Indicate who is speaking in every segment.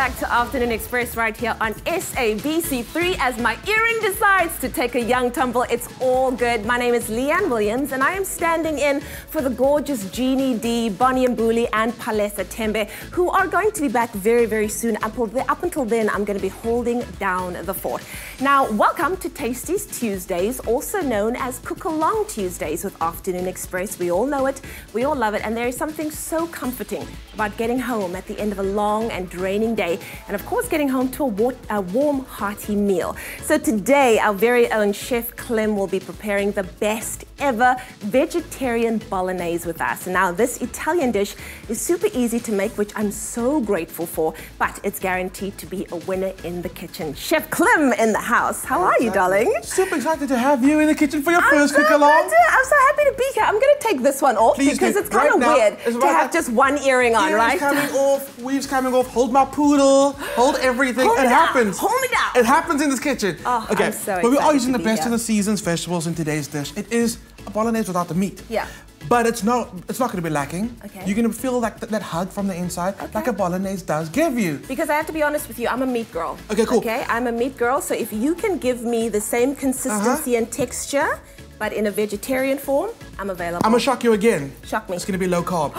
Speaker 1: back to Afternoon Express right here on SABC3 as my earring decides to take a young tumble. It's all good. My name is Leanne Williams and I am standing in for the gorgeous Jeannie D, Bonnie Mbuli and Palesa Tembe, who are going to be back very, very soon. Up until then, I'm going to be holding down the fort. Now, welcome to Tasties Tuesdays, also known as Cook-Along Tuesdays with Afternoon Express. We all know it, we all love it, and there is something so comforting about getting home at the end of a long and draining day, and of course getting home to a warm, hearty meal. So today, our very own Chef Clem will be preparing the best ever vegetarian bolognese with us. Now, this Italian dish is super easy to make, which I'm so grateful for, but it's guaranteed to be a winner in the kitchen. Chef Clem in the house. How are you, darling?
Speaker 2: Super excited to have you in the kitchen for your first cook-along.
Speaker 1: I'm so happy to be here. I'm going to take this one off because it's kind of weird to have just one earring on, right?
Speaker 2: Coming off, weaves coming off. Hold my poodle. Hold everything. It happens.
Speaker 1: Hold me down.
Speaker 2: It happens in this kitchen.
Speaker 1: Oh,
Speaker 2: okay,
Speaker 1: I'm so
Speaker 2: but we are using the
Speaker 1: excited to be
Speaker 2: best
Speaker 1: here.
Speaker 2: of the season's vegetables in today's dish. It is a bolognese without the meat.
Speaker 1: Yeah.
Speaker 2: But it's not going to be lacking.
Speaker 1: Okay.
Speaker 2: You're going to feel like that hug from the inside, like a bolognese does give you.
Speaker 1: Because I have to be honest with you, I'm a meat girl.
Speaker 2: Okay, cool.
Speaker 1: Okay, I'm a meat girl, so if you can give me the same consistency and texture, but in a vegetarian form, I'm available.
Speaker 2: I'm going to shock you again.
Speaker 1: Shock me.
Speaker 2: It's going to be low carb.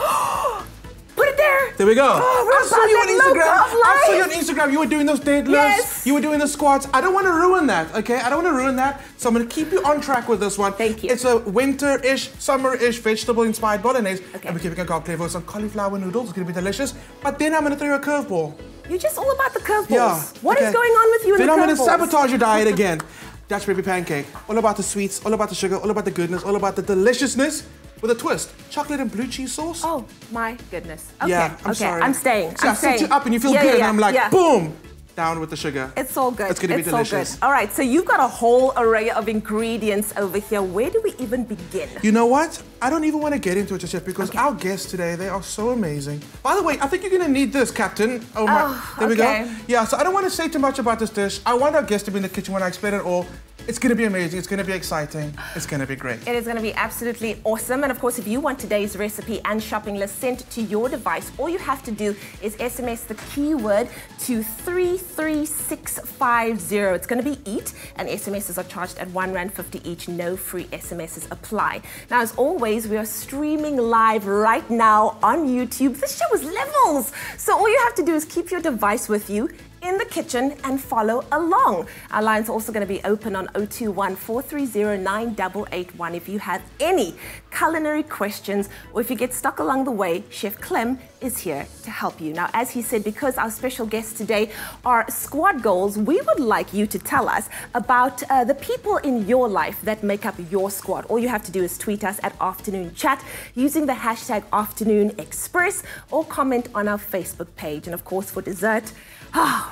Speaker 1: Put it there.
Speaker 2: There we go.
Speaker 1: Oh,
Speaker 2: I saw you on Instagram. I saw you on
Speaker 1: life.
Speaker 2: Instagram. You were doing those deadlifts.
Speaker 1: Yes.
Speaker 2: You were doing the squats. I don't want to ruin that, okay? I don't want to ruin that. So I'm going to keep you on track with this one.
Speaker 1: Thank you.
Speaker 2: It's a winter-ish, summer-ish, vegetable-inspired bolognese.
Speaker 1: Okay.
Speaker 2: And we're keeping a carb flavor with some cauliflower noodles. It's going to be delicious. But then I'm going to throw you a curveball.
Speaker 1: You're just all about the curveballs.
Speaker 2: Yeah.
Speaker 1: What is going on with you and
Speaker 2: then
Speaker 1: the curveballs?
Speaker 2: I'm going to sabotage your diet again. Dutch baby pancake. All about the sweets, all about the sugar, all about the goodness, all about the deliciousness with a twist. Chocolate and blue cheese sauce.
Speaker 1: Oh, my goodness. Okay,
Speaker 2: Yeah, I'm sorry.
Speaker 1: I'm staying.
Speaker 2: So I set you up and you feel good and I'm like, boom, down with the sugar.
Speaker 1: It's all good.
Speaker 2: It's going to be delicious.
Speaker 1: So good. All right, so you've got a whole array of ingredients over here. Where do we even begin?
Speaker 2: You know what? I don't even want to get into it just yet because our guests today, they are so amazing. By the way, I think you're going to need this, Captain. Oh my, there we go. Yeah, so I don't want to say too much about this dish. I want our guests to be in the kitchen when I explain it all. It's going to be amazing. It's going to be exciting. It's going to be great.
Speaker 1: It is going to be absolutely awesome. And of course, if you want today's recipe and shopping list sent to your device, all you have to do is SMS the keyword to 33650. It's going to be EAT, and SMSs are charged at R1.50 each. No free SMSs apply. Now, as always, we are streaming live right now on YouTube. This show is levels. So all you have to do is keep your device with you in the kitchen and follow along. Our lines are also going to be open on 021-430-9881 if you have any culinary questions or if you get stuck along the way. Chef Clem is here to help you. Now, as he said, because our special guests today are squad goals, we would like you to tell us about the people in your life that make up your squad. All you have to do is tweet us at Afternoon Chat using the hashtag Afternoon Express or comment on our Facebook page. And of course, for dessert,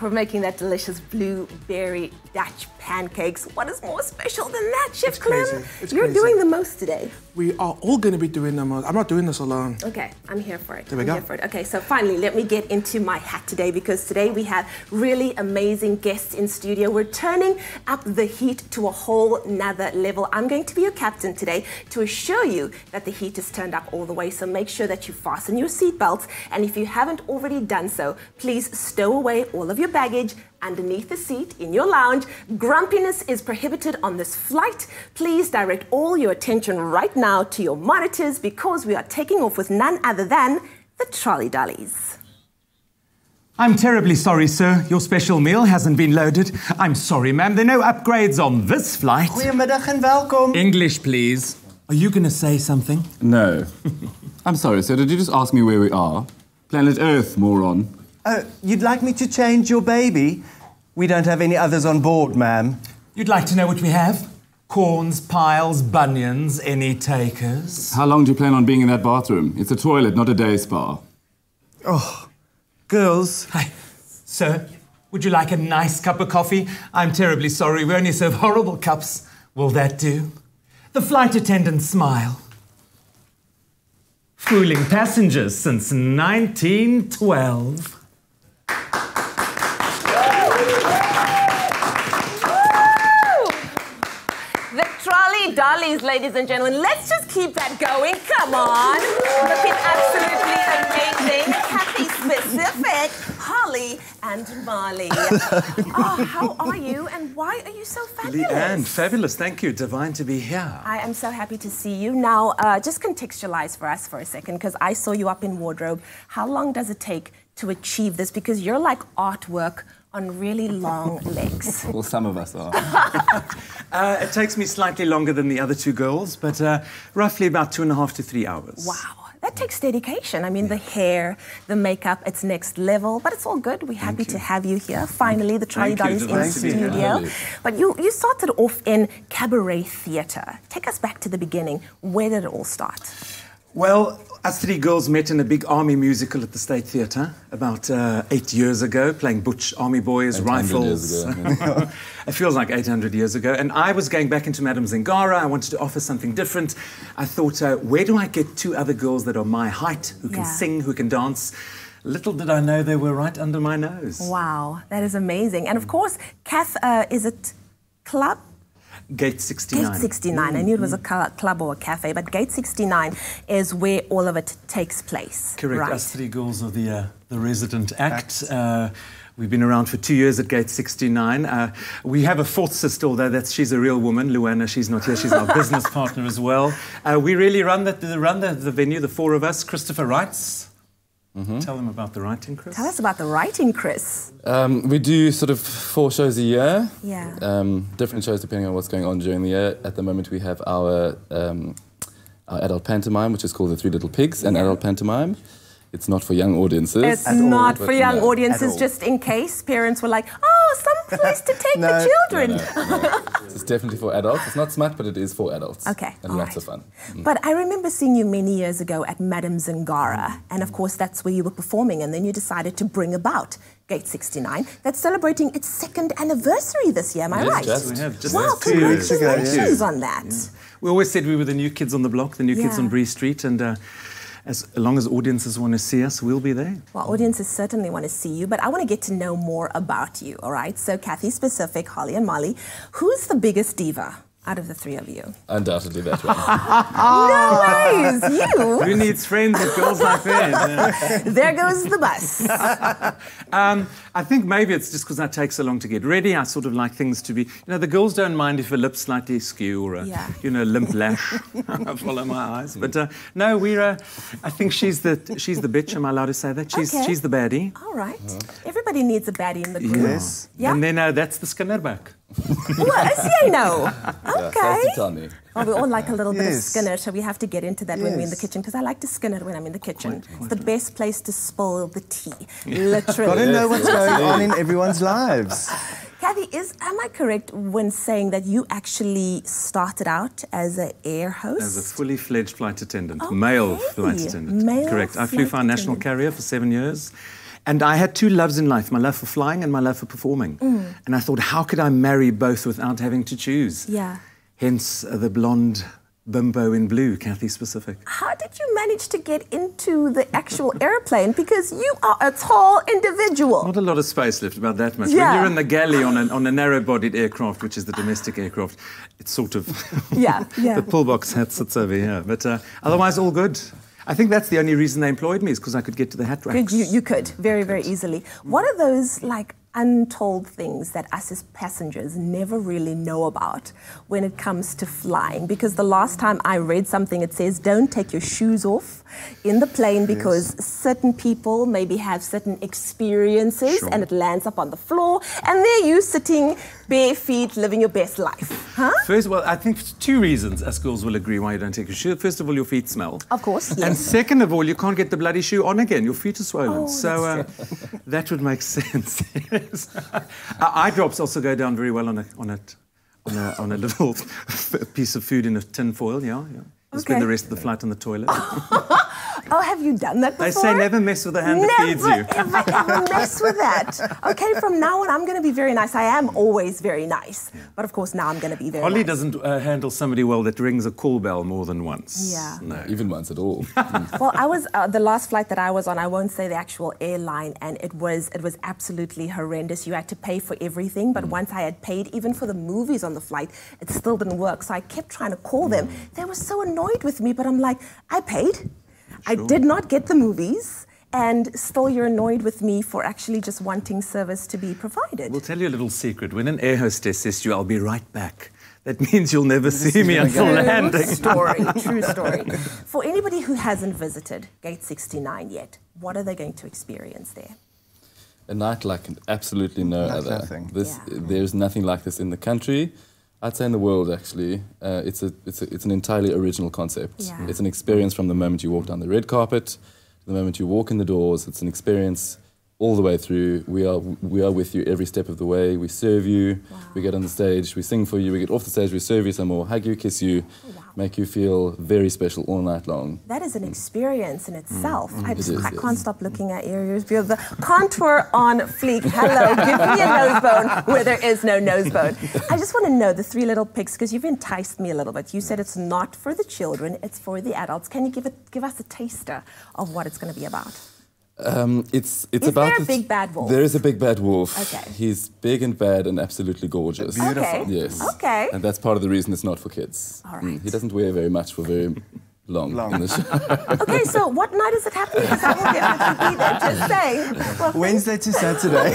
Speaker 1: we're making that delicious blueberry Dutch pancakes. What is more special than that, Chef Clem? You're doing the most today.
Speaker 2: We are all going to be doing the most. I'm not doing this alone.
Speaker 1: Okay, I'm here for it.
Speaker 2: There we go.
Speaker 1: Here for it. Okay, so finally, let me get into my hat today because today we have really amazing guests in studio. We're turning up the heat to a whole nother level. I'm going to be your captain today to assure you that the heat is turned up all the way. So make sure that you fasten your seatbelts. And if you haven't already done so, please stow away all of your baggage underneath the seat in your lounge. Grumpiness is prohibited on this flight. Please direct all your attention right now to your monitors because we are taking off with none other than the Trolley Dollies.
Speaker 3: I'm terribly sorry, sir. Your special meal hasn't been loaded. I'm sorry, ma'am. There are no upgrades on this flight.
Speaker 4: Goedemiddag en welkom.
Speaker 3: English, please. Are you going to say something?
Speaker 5: No. I'm sorry, sir. Did you just ask me where we are? Planet Earth, moron.
Speaker 4: You'd like me to change your baby? We don't have any others on board, ma'am.
Speaker 3: You'd like to know what we have? Corns, piles, bunions, any takers?
Speaker 5: How long do you plan on being in that bathroom? It's a toilet, not a day spa.
Speaker 4: Oh, girls.
Speaker 3: Hi. Sir, would you like a nice cup of coffee? I'm terribly sorry. We only serve horrible cups. Will that do? The flight attendants smile. Fooling passengers since 1912.
Speaker 1: The Trolley Dollies, ladies and gentlemen. Let's just keep that going. Come on. Looking absolutely amazing. Happy specific. Holly and Marley. Oh, how are you and why are you so fabulous?
Speaker 3: Leanne, fabulous. Thank you. Divine to be here.
Speaker 1: I am so happy to see you. Now, just contextualize for us for a second, because I saw you up in wardrobe. How long does it take to achieve this? Because you're like artwork on really long legs.
Speaker 5: Well, some of us are.
Speaker 3: It takes me slightly longer than the other two girls, but roughly about 2.5 to 3 hours.
Speaker 1: Wow. That takes dedication. I mean, the hair, the makeup, it's next level, but it's all good. We're happy to have you here. Finally, the Trolley Dollies in studio. But you started off in Cabaret theatre. Take us back to the beginning. Where did it all start?
Speaker 3: Well, us three girls met in a big army musical at the State Theatre about 8 years ago, playing butch army boys, rifles.
Speaker 5: Years ago.
Speaker 3: It feels like 800 years ago. And I was going back into Madame Zingara. I wanted to offer something different. I thought, where do I get two other girls that are my height, who can sing, who can dance? Little did I know they were right under my nose.
Speaker 1: Wow, that is amazing. And of course, Kath, is it club?
Speaker 3: Gate 69.
Speaker 1: Gate 69. I knew it was a club or a cafe, but Gate 69 is where all of it takes place.
Speaker 3: Correct.
Speaker 1: Right.
Speaker 3: Us three girls are the resident act. We've been around for 2 years at Gate 69. We have a fourth sister, although she's a real woman, Luana. She's not here. She's our business partner as well. We really run the venue, the four of us. Christopher writes. Tell them about the writing, Chris.
Speaker 1: Tell us about the writing, Chris.
Speaker 5: We do sort of 4 shows a year.
Speaker 1: Yeah.
Speaker 5: Different shows depending on what's going on during the year. At the moment, we have our adult pantomime, which is called The Three Little Pigs, an adult pantomime. It's not for young audiences.
Speaker 1: It's not for young audiences, just in case parents were like, oh, some place to take the children.
Speaker 5: No. It's definitely for adults. It's not smart, but it is for adults.
Speaker 1: Okay,
Speaker 5: and lots of fun.
Speaker 1: But I remember seeing you many years ago at Madame Zingara, and of course that's where you were performing, and then you decided to bring about Gate 69. That's celebrating its 2nd anniversary this year, am I right?
Speaker 5: Just.
Speaker 3: We have just
Speaker 1: wow,
Speaker 3: 2 years.
Speaker 1: congratulations on that.
Speaker 3: Yeah. We always said we were the new kids on the block, the new kids on Bree Street, and as long as audiences want to see us, we'll be there.
Speaker 1: Well, audiences certainly want to see you, but I want to get to know more about you, all right? So, Kathy specific, Holly and Molly, who's the biggest diva out of the three of you?
Speaker 5: Undoubtedly that one.
Speaker 1: No ways, you!
Speaker 3: Who needs friends with girls like that?
Speaker 1: There goes the bus.
Speaker 3: I think maybe it's just because I take so long to get ready. I sort of like things to be... the girls don't mind if a lip's slightly askew or a, limp lash. Follow my eyes. But no, I think she's the bitch. Am I allowed to say that? She's the baddie.
Speaker 1: All right. Everybody needs a baddie in the group.
Speaker 2: Yes.
Speaker 1: Yeah.
Speaker 3: And then that's the Skinnerback.
Speaker 1: Well, you know. Okay.
Speaker 5: Tell me.
Speaker 1: Well, we all like a little bit of Skinner, so we have to get into that when we're in the kitchen, because I like to skin it when I'm in the kitchen. It's the best place to spill the tea, literally.
Speaker 4: Got to know what's going on in everyone's lives.
Speaker 1: Kathy, am I correct when saying that you actually started out as an air host?
Speaker 3: As a fully fledged flight attendant, male flight attendant.
Speaker 1: Male
Speaker 3: Correct. I flew for our national carrier for 7 years. And I had 2 loves in life, my love for flying and my love for performing. And I thought, how could I marry both without having to choose?
Speaker 1: Yeah.
Speaker 3: Hence the blonde bimbo in blue, Kathy specific.
Speaker 1: How did you manage to get into the actual airplane? Because you are a tall individual.
Speaker 3: Not a lot of space left, about that much.
Speaker 1: Yeah.
Speaker 3: When you're in the galley on a narrow-bodied aircraft, which is the domestic aircraft, it's sort of... The pull box hat sits over here. But otherwise, all good. I think that's the only reason they employed me, is because I could get to the hat racks.
Speaker 1: You could, very, very easily. What are those, untold things that us as passengers never really know about when it comes to flying? Because the last time I read something, it says don't take your shoes off in the plane because certain people maybe have certain experiences and it lands up on the floor and there you sitting bare feet living your best life. Huh?
Speaker 3: First of all, I think 2 reasons us girls will agree why you don't take your shoe. First of all, your feet smell.
Speaker 1: Of course, yes.
Speaker 3: And second of all, you can't get the bloody shoe on again. Your feet are swollen. So that would make sense. Eye drops also go down very well on a little piece of food in a tin foil. You spend the rest of the flight on the toilet.
Speaker 1: Oh, have you done that before?
Speaker 3: They say never mess with the hand that feeds you.
Speaker 1: Never, ever mess with that. Okay, from now on, I'm going to be very nice. I am always very nice. But of course, now I'm going to be very
Speaker 3: Holly
Speaker 1: nice.
Speaker 3: doesn't handle somebody well that rings a call bell more than once.
Speaker 1: Yeah.
Speaker 3: No.
Speaker 5: Even once at all.
Speaker 1: Well, I was, the last flight that I was on, I won't say the actual airline, and it was absolutely horrendous. You had to pay for everything, but once I had paid, even for the movies on the flight, it still didn't work. So I kept trying to call them. They were so annoyed with me, but I'm like, I paid. I did not get the movies, and still you're annoyed with me for actually just wanting service to be provided.
Speaker 3: We'll tell you a little secret. When an air hostess says to you, "I'll be right back," that means you'll never see me until landing.
Speaker 1: True story. For anybody who hasn't visited Gate 69 yet, what are they going to experience there?
Speaker 5: A night like absolutely no other.
Speaker 4: Nothing.
Speaker 5: There's nothing like this in the country. I'd say in the world, actually. It's an entirely original concept.
Speaker 1: Yeah.
Speaker 5: It's an experience from the moment you walk down the red carpet to the moment you walk in the doors. It's an experience all the way through. We are with you every step of the way. We serve you.
Speaker 1: Wow.
Speaker 5: We get on the stage. We sing for you. We get off the stage. We serve you some more. Hug you, kiss you, make you feel very special all night long.
Speaker 1: That is an experience in itself. I
Speaker 5: Yes.
Speaker 1: can't stop looking at your ears because the contour on fleek. Hello, give me a nose bone where there is no nose bone. I just want to know the Three Little Pigs, because you've enticed me a little bit. You said it's not for the children, it's for the adults. Can you give us a taster of what it's going to be about?
Speaker 5: It's
Speaker 1: Is
Speaker 5: about
Speaker 1: there a big bad wolf?
Speaker 5: There is a big bad wolf.
Speaker 1: Okay.
Speaker 5: He's big and bad and absolutely gorgeous.
Speaker 1: Beautiful. Okay.
Speaker 5: Yes.
Speaker 1: Okay.
Speaker 5: And that's part of the reason it's not for kids.
Speaker 1: All right.
Speaker 5: He doesn't wear very much for very long. in the show.
Speaker 1: Okay, so what night is it happening? Because I will definitely be there, just saying. Well,
Speaker 4: Wednesday to Saturday.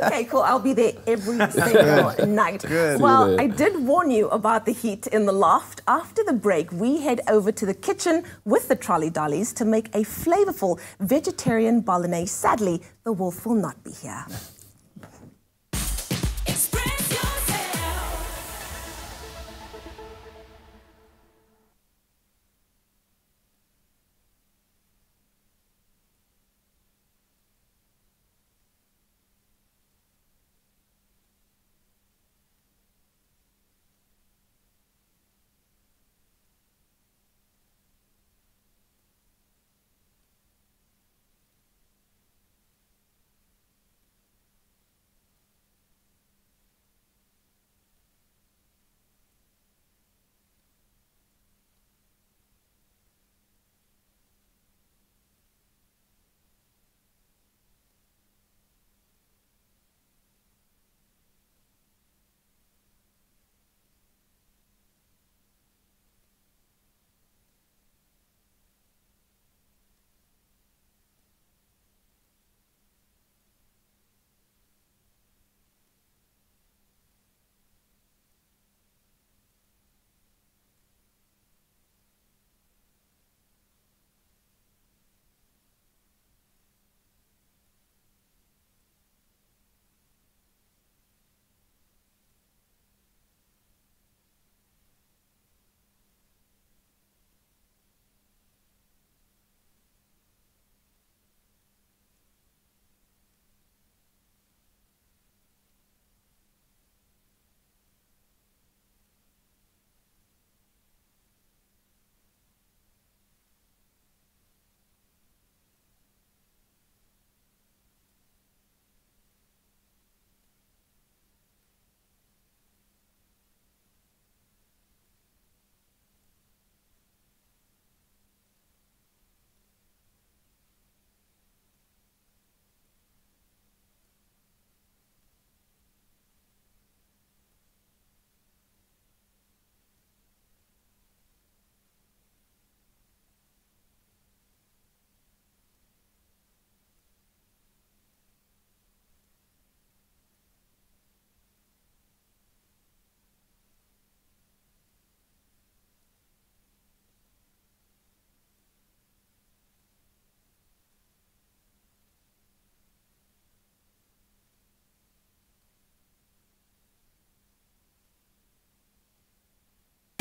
Speaker 1: okay, cool. I'll be there every single night.
Speaker 4: Good.
Speaker 1: Well, I did warn you about the heat in the loft. After the break, we head over to the kitchen with the Trolley Dollies to make a flavorful vegetarian bolognese. Sadly, the wolf will not be here.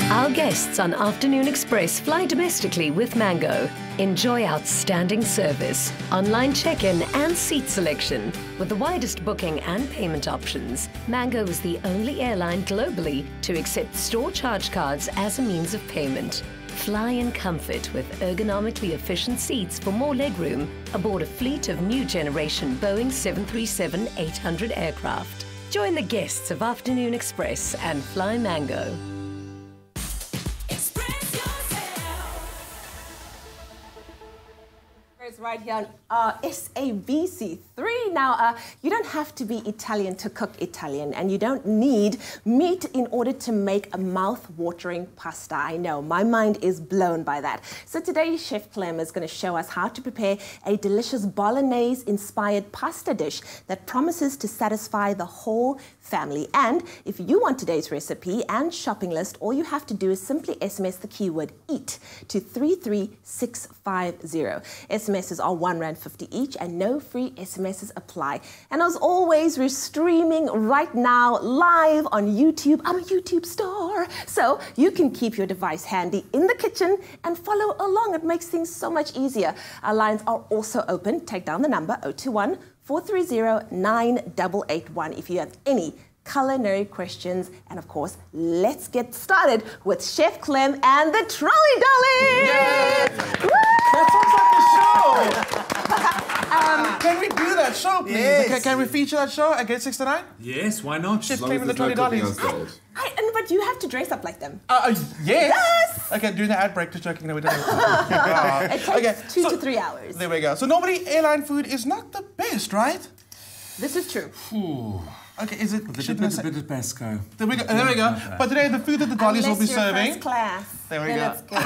Speaker 6: Our guests on Afternoon Express fly domestically with Mango. Enjoy outstanding service, online check-in and seat selection. With the widest booking and payment options, Mango is the only airline globally to accept store charge cards as a means of payment. Fly in comfort with ergonomically efficient seats for more legroom aboard a fleet of new generation Boeing 737-800 aircraft. Join the guests of Afternoon Express and fly Mango.
Speaker 1: right here on SABC3. Now, you don't have to be Italian to cook Italian, and you don't need meat in order to make a mouth-watering pasta. I know, my mind is blown by that. So today, Chef Clem is going to show us how to prepare a delicious Bolognaise-inspired pasta dish that promises to satisfy the whole family. And if you want today's recipe and shopping list, all you have to do is simply SMS the keyword EAT to 33650. SMSs are R1.50 each and no free SMSs apply. And as always, we're streaming right now live on YouTube. I'm a YouTube star. So you can keep your device handy in the kitchen and follow along. It makes things so much easier. Our lines are also open. Take down the number 021 430 9881 if you have any culinary questions. And of course, let's get started with Chef Clem and the Trolley Dollies!
Speaker 2: Yay! That sounds like a show! Can we do that show, please?
Speaker 4: Yes.
Speaker 2: Okay, can we feature that show at Gate 69?
Speaker 3: Yes, why not?
Speaker 2: Chef
Speaker 5: As long
Speaker 2: Clem
Speaker 5: as
Speaker 2: and the
Speaker 5: there's
Speaker 2: Trolley
Speaker 5: no
Speaker 2: Dollies.
Speaker 5: cooking on stage.
Speaker 1: But you have to dress up like them.
Speaker 2: Yes! Okay, during the ad break, just joking. No, we don't.
Speaker 1: It takes 2 to 3 hours.
Speaker 2: There we go. So normally airline food is not the best, right?
Speaker 1: This is true.
Speaker 2: Okay, is it?
Speaker 3: A bit of Pasco.
Speaker 2: There we go. There we go. But today the food that the Dollies will be
Speaker 1: Unless you're
Speaker 2: serving.
Speaker 1: first class.
Speaker 2: There we
Speaker 1: then
Speaker 2: go.
Speaker 1: it's good.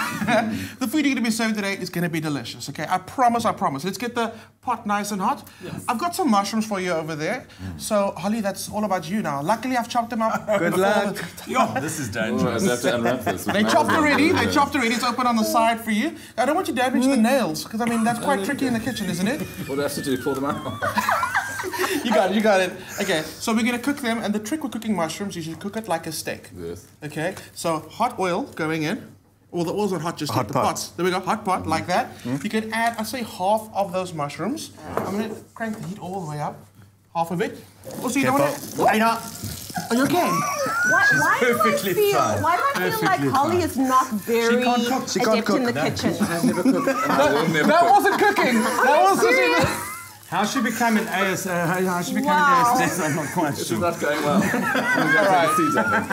Speaker 2: The food you're going to be serving today is going to be delicious, okay? I promise, I promise. Let's get the pot nice and hot. Yes. I've got some mushrooms for you over there. So, Holly, that's all about you now. Luckily, I've chopped them up.
Speaker 4: Good luck.
Speaker 3: Yo, this is dangerous.
Speaker 5: I have to unwrap this.
Speaker 2: They chopped already. They chopped already. It's open on the side for you. I don't want you to damage the nails, because, I mean, that's quite tricky in the kitchen, isn't it?
Speaker 5: What do I have to do? Pull them out?
Speaker 2: You got it, you got it. Okay, so we're going to cook them, and the trick with cooking mushrooms, you should cook it like a steak.
Speaker 5: Yes.
Speaker 2: Okay, so hot oil going in. Well, the oil's not hot just yet.
Speaker 4: Hot
Speaker 2: The
Speaker 4: pot.
Speaker 2: pots. There we go, hot pot, like that. You can add, I'd say, half of those mushrooms. I'm going to crank the heat all the way up. Half of it. Also, you don't want to... Are you okay?
Speaker 1: Why do I
Speaker 3: perfectly
Speaker 1: feel
Speaker 3: fine.
Speaker 1: like
Speaker 3: Perfectly
Speaker 1: Holly
Speaker 3: fine.
Speaker 1: is not very
Speaker 4: can't cook. She can't
Speaker 1: adept in the
Speaker 4: cook.
Speaker 1: kitchen?
Speaker 5: I've never cooked. And I will never
Speaker 2: That
Speaker 5: cook.
Speaker 2: wasn't cooking. That was
Speaker 1: Serious?
Speaker 3: How she become an AS? How she become
Speaker 1: Wow.
Speaker 3: an AS? I'm not quite
Speaker 5: This is
Speaker 3: sure.
Speaker 5: not going well. I'm going to
Speaker 2: All right.
Speaker 5: take the seeds, I think.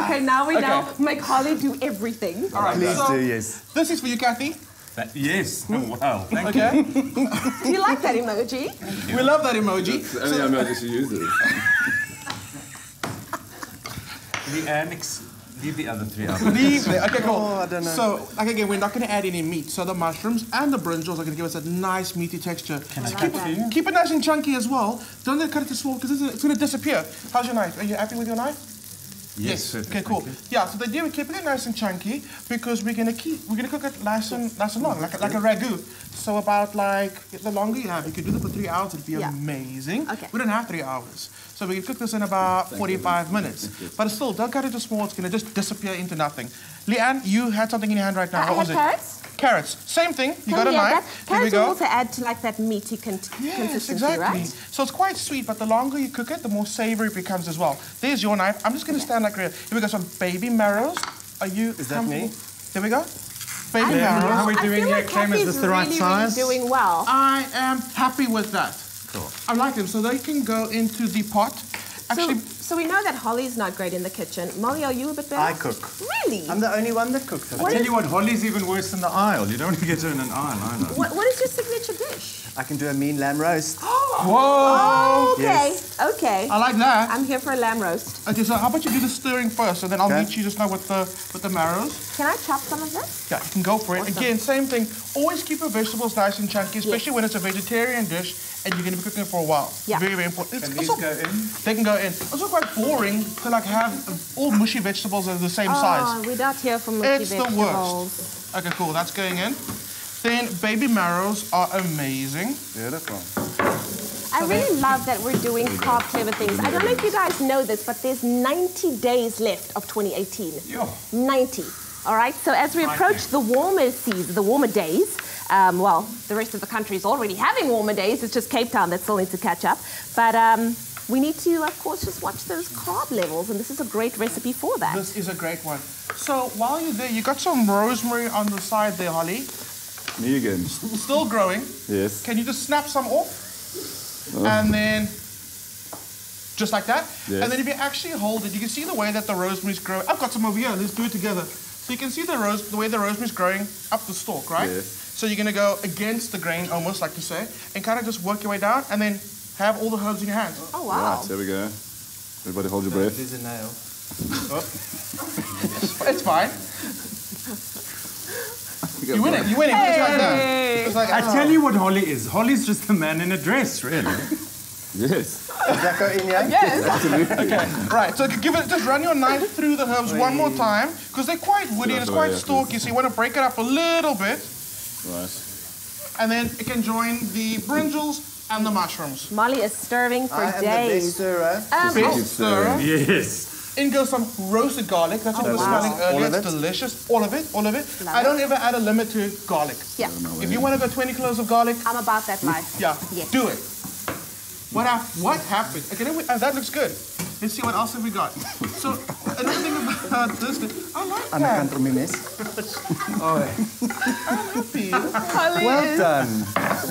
Speaker 1: Okay, now we
Speaker 2: Okay.
Speaker 1: now make Holly do everything.
Speaker 2: All right,
Speaker 4: Please
Speaker 2: so
Speaker 4: do, yes.
Speaker 2: this is for you, Kathy.
Speaker 3: Yes. Oh, wow. Thank you.
Speaker 2: Okay?
Speaker 1: Do you like that emoji?
Speaker 2: We love that emoji.
Speaker 5: It's the only emoji she uses.
Speaker 3: Leave the other three out.
Speaker 2: Leave it. Okay, cool.
Speaker 4: Oh, I don't know.
Speaker 2: So, like again, we're not going to add any meat. So the mushrooms and the brinjals are going to give us a nice meaty texture. Keep it nice and chunky as well. Don't let it cut it too small because it's going to disappear. How's your knife? Are you happy with your knife?
Speaker 3: Yes.
Speaker 2: Okay, cool. Yeah, so the idea we're keeping it nice and chunky because we're gonna cook it nice and long, like a ragu. So about the longer you have, you could do it for 3 hours. It'd be amazing.
Speaker 1: Okay.
Speaker 2: We don't have 3 hours, so we can cook this in about 45 minutes. But still, don't cut it too small. It's gonna just disappear into nothing. Leanne, you had something in your hand right now.
Speaker 1: I
Speaker 2: What was
Speaker 1: have
Speaker 2: it?
Speaker 1: carrots.
Speaker 2: Carrots. Same thing. You got a
Speaker 1: yeah,
Speaker 2: knife. Here we
Speaker 1: carrots will
Speaker 2: go.
Speaker 1: also add to like that meaty
Speaker 2: Yes,
Speaker 1: consistency,
Speaker 2: exactly.
Speaker 1: right?
Speaker 2: So it's quite sweet, but the longer you cook it, the more savory it becomes as well. There's your knife. I'm just going to stand like here. Here we go, some baby marrows. Are you
Speaker 4: Is that me?
Speaker 2: There we go. Baby marrows.
Speaker 3: How are we
Speaker 1: I
Speaker 3: doing
Speaker 1: feel
Speaker 3: here,
Speaker 1: like
Speaker 3: Clem? Is
Speaker 1: Kathy's
Speaker 3: this the right
Speaker 1: really,
Speaker 3: size?
Speaker 1: Really doing well.
Speaker 2: I am happy with that.
Speaker 3: Cool.
Speaker 2: I like them, so they can go into the pot. Actually,
Speaker 1: So we know that Holly's not great in the kitchen. Molly, are you a bit better?
Speaker 4: I cook.
Speaker 1: Really?
Speaker 4: I'm the only one that cooks.
Speaker 3: I tell you what, Holly's even worse than the aisle. You don't want to get her in an aisle either.
Speaker 1: What is your signature dish?
Speaker 4: I can do a mean lamb roast.
Speaker 2: whoa!
Speaker 1: Okay,
Speaker 4: Yes.
Speaker 1: okay.
Speaker 2: I like that.
Speaker 1: I'm here for a lamb roast.
Speaker 2: Okay, so how about you do the stirring first, and then I'll
Speaker 4: Okay.
Speaker 2: meet you just now with the marrows.
Speaker 1: Can I chop some of this?
Speaker 2: Yeah, you can go for it.
Speaker 1: Awesome.
Speaker 2: Again, same thing. Always keep your vegetables nice and chunky, especially when it's a vegetarian dish and you're going to be cooking it for a while.
Speaker 1: Yeah.
Speaker 2: Very, very important.
Speaker 3: Can
Speaker 2: It's
Speaker 3: these
Speaker 2: also-
Speaker 3: go in?
Speaker 2: They can go in. It's also quite boring to like have all mushy vegetables that are the same
Speaker 1: Oh,
Speaker 2: size.
Speaker 1: we're not here for mushy
Speaker 2: It's the
Speaker 1: vegetables.
Speaker 2: worst. Okay, cool. That's going in. Then baby marrows are amazing.
Speaker 4: Beautiful.
Speaker 1: I really love that we're doing carb clever things. I don't know if you guys know this, but there's 90 days left of 2018.
Speaker 3: Yo.
Speaker 1: 90. All right, so as we approach the warmer season, the warmer days, well, the rest of the country is already having warmer days. It's just Cape Town that still needs to catch up. But we need to, of course, just watch those carb levels, and this is a great recipe for that.
Speaker 2: This is a great one. So while you're there, you got some rosemary on the side there, Holly.
Speaker 5: Me again.
Speaker 2: Still growing.
Speaker 5: Yes.
Speaker 2: Can you just snap some off? And then just like that.
Speaker 5: Yes.
Speaker 2: And then if you actually hold it, you can see the way that the rosemary's growing. I've got some over here. Let's do it together. So you can see the way the rosemary's growing up the stalk, right?
Speaker 5: Yes.
Speaker 2: So you're gonna go against the grain, almost like you say, and kind of just work your way down, and then have all the herbs in your hands.
Speaker 1: Oh, wow.
Speaker 5: Right, there we go. Everybody hold your breath.
Speaker 4: Lose a nail.
Speaker 2: Oh. It's fine. You're winning. You're winning. Just like that. Just like,
Speaker 3: I tell you what Holly is. Holly's just a man in a dress, really.
Speaker 5: Yes.
Speaker 4: Does that go in here?
Speaker 1: Yes.
Speaker 2: Okay, right. So just run your knife through the herbs one more time, because they're quite woody and it's quite stalky, so you want to break it up a little bit.
Speaker 5: Right.
Speaker 2: And then it can join the brinjals and the mushrooms.
Speaker 1: Molly is stirring for
Speaker 4: I am the
Speaker 1: days.
Speaker 4: best stirrer.
Speaker 2: Best stirrer.
Speaker 3: Yes.
Speaker 2: In goes some roasted garlic. That's what we were smelling
Speaker 4: All
Speaker 2: earlier.
Speaker 4: of
Speaker 2: It's
Speaker 4: it?
Speaker 2: delicious. All of it. All of it.
Speaker 1: Love
Speaker 2: I don't ever add a limit to garlic.
Speaker 1: Yeah,
Speaker 2: If you want to go 20 cloves of garlic,
Speaker 1: I'm about that life.
Speaker 2: yeah,
Speaker 1: Yes.
Speaker 2: do it. What happened? Okay, that looks good. Let's see what else have we got. So another thing about this, I like
Speaker 4: Aan de
Speaker 2: that.
Speaker 4: kant om die mes.
Speaker 2: I'm happy.
Speaker 4: Well done.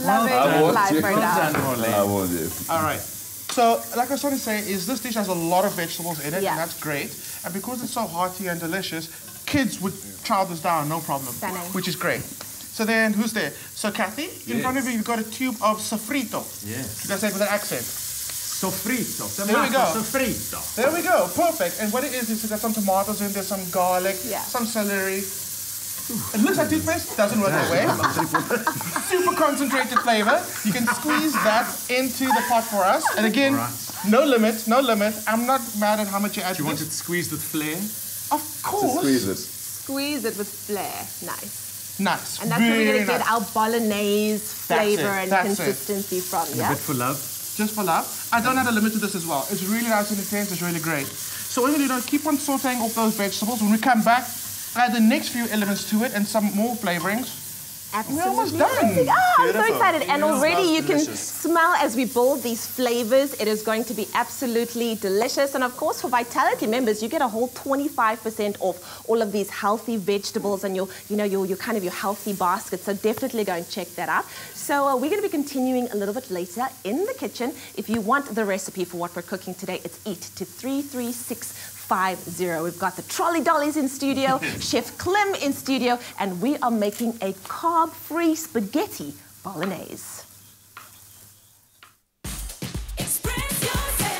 Speaker 1: Loving life right
Speaker 3: Well
Speaker 1: now.
Speaker 3: done, Holly.
Speaker 5: I warned you.
Speaker 2: All right. So, like I was trying to say, is this dish has a lot of vegetables in it,
Speaker 1: Yeah.
Speaker 2: and that's great. And because it's so hearty and delicious, kids would chow this down, no problem.
Speaker 1: Stunning.
Speaker 2: Which is great. So then, who's there? So, Kathy, in front of you, you've got a tube of sofrito.
Speaker 3: Yes.
Speaker 2: You gotta say it with an accent.
Speaker 3: Sofrito.
Speaker 2: There we go.
Speaker 3: Sofrito.
Speaker 2: There we go. Perfect. And what it is it's got some tomatoes in there, some garlic,
Speaker 1: Yeah.
Speaker 2: some celery. It looks like toothpaste. Doesn't work that way. Super concentrated flavor. You can squeeze that into the pot for us. And again, no limit, no limit. I'm not mad at how much you add
Speaker 3: Do you
Speaker 2: to
Speaker 3: want it
Speaker 2: this.
Speaker 3: squeezed with flair?
Speaker 2: Of course.
Speaker 5: Squeeze it.
Speaker 1: Squeeze it with flair. Nice.
Speaker 2: Nice.
Speaker 1: And that's where we're
Speaker 2: Really
Speaker 1: going to get
Speaker 2: nice.
Speaker 1: our bolognese flavor and
Speaker 2: that's it.
Speaker 1: consistency from,
Speaker 3: A
Speaker 1: yeah?
Speaker 3: bit for love.
Speaker 2: Just for love. I don't add a limit to this as well. It's really nice and intense. It's really great. So what we're going to do, keep on sauteing off those vegetables. When we come back, add the next few elements to it and some more flavorings.
Speaker 1: Absolutely.
Speaker 2: We're almost done.
Speaker 1: Amazing. Oh, I'm so
Speaker 4: Beautiful.
Speaker 1: excited. And already you can
Speaker 4: delicious.
Speaker 1: smell as we build these flavors. It is going to be absolutely delicious. And of course, for Vitality members, you get a whole 25% off all of these healthy vegetables and your kind of your healthy basket. So definitely go and check that out. So we're going to be continuing a little bit later in the kitchen. If you want the recipe for what we're cooking today, it's eat to 33650. We've got the Trolley Dollies in studio, Chef Clem in studio, and we are making a carb-free spaghetti bolognese.
Speaker 7: Express yourself.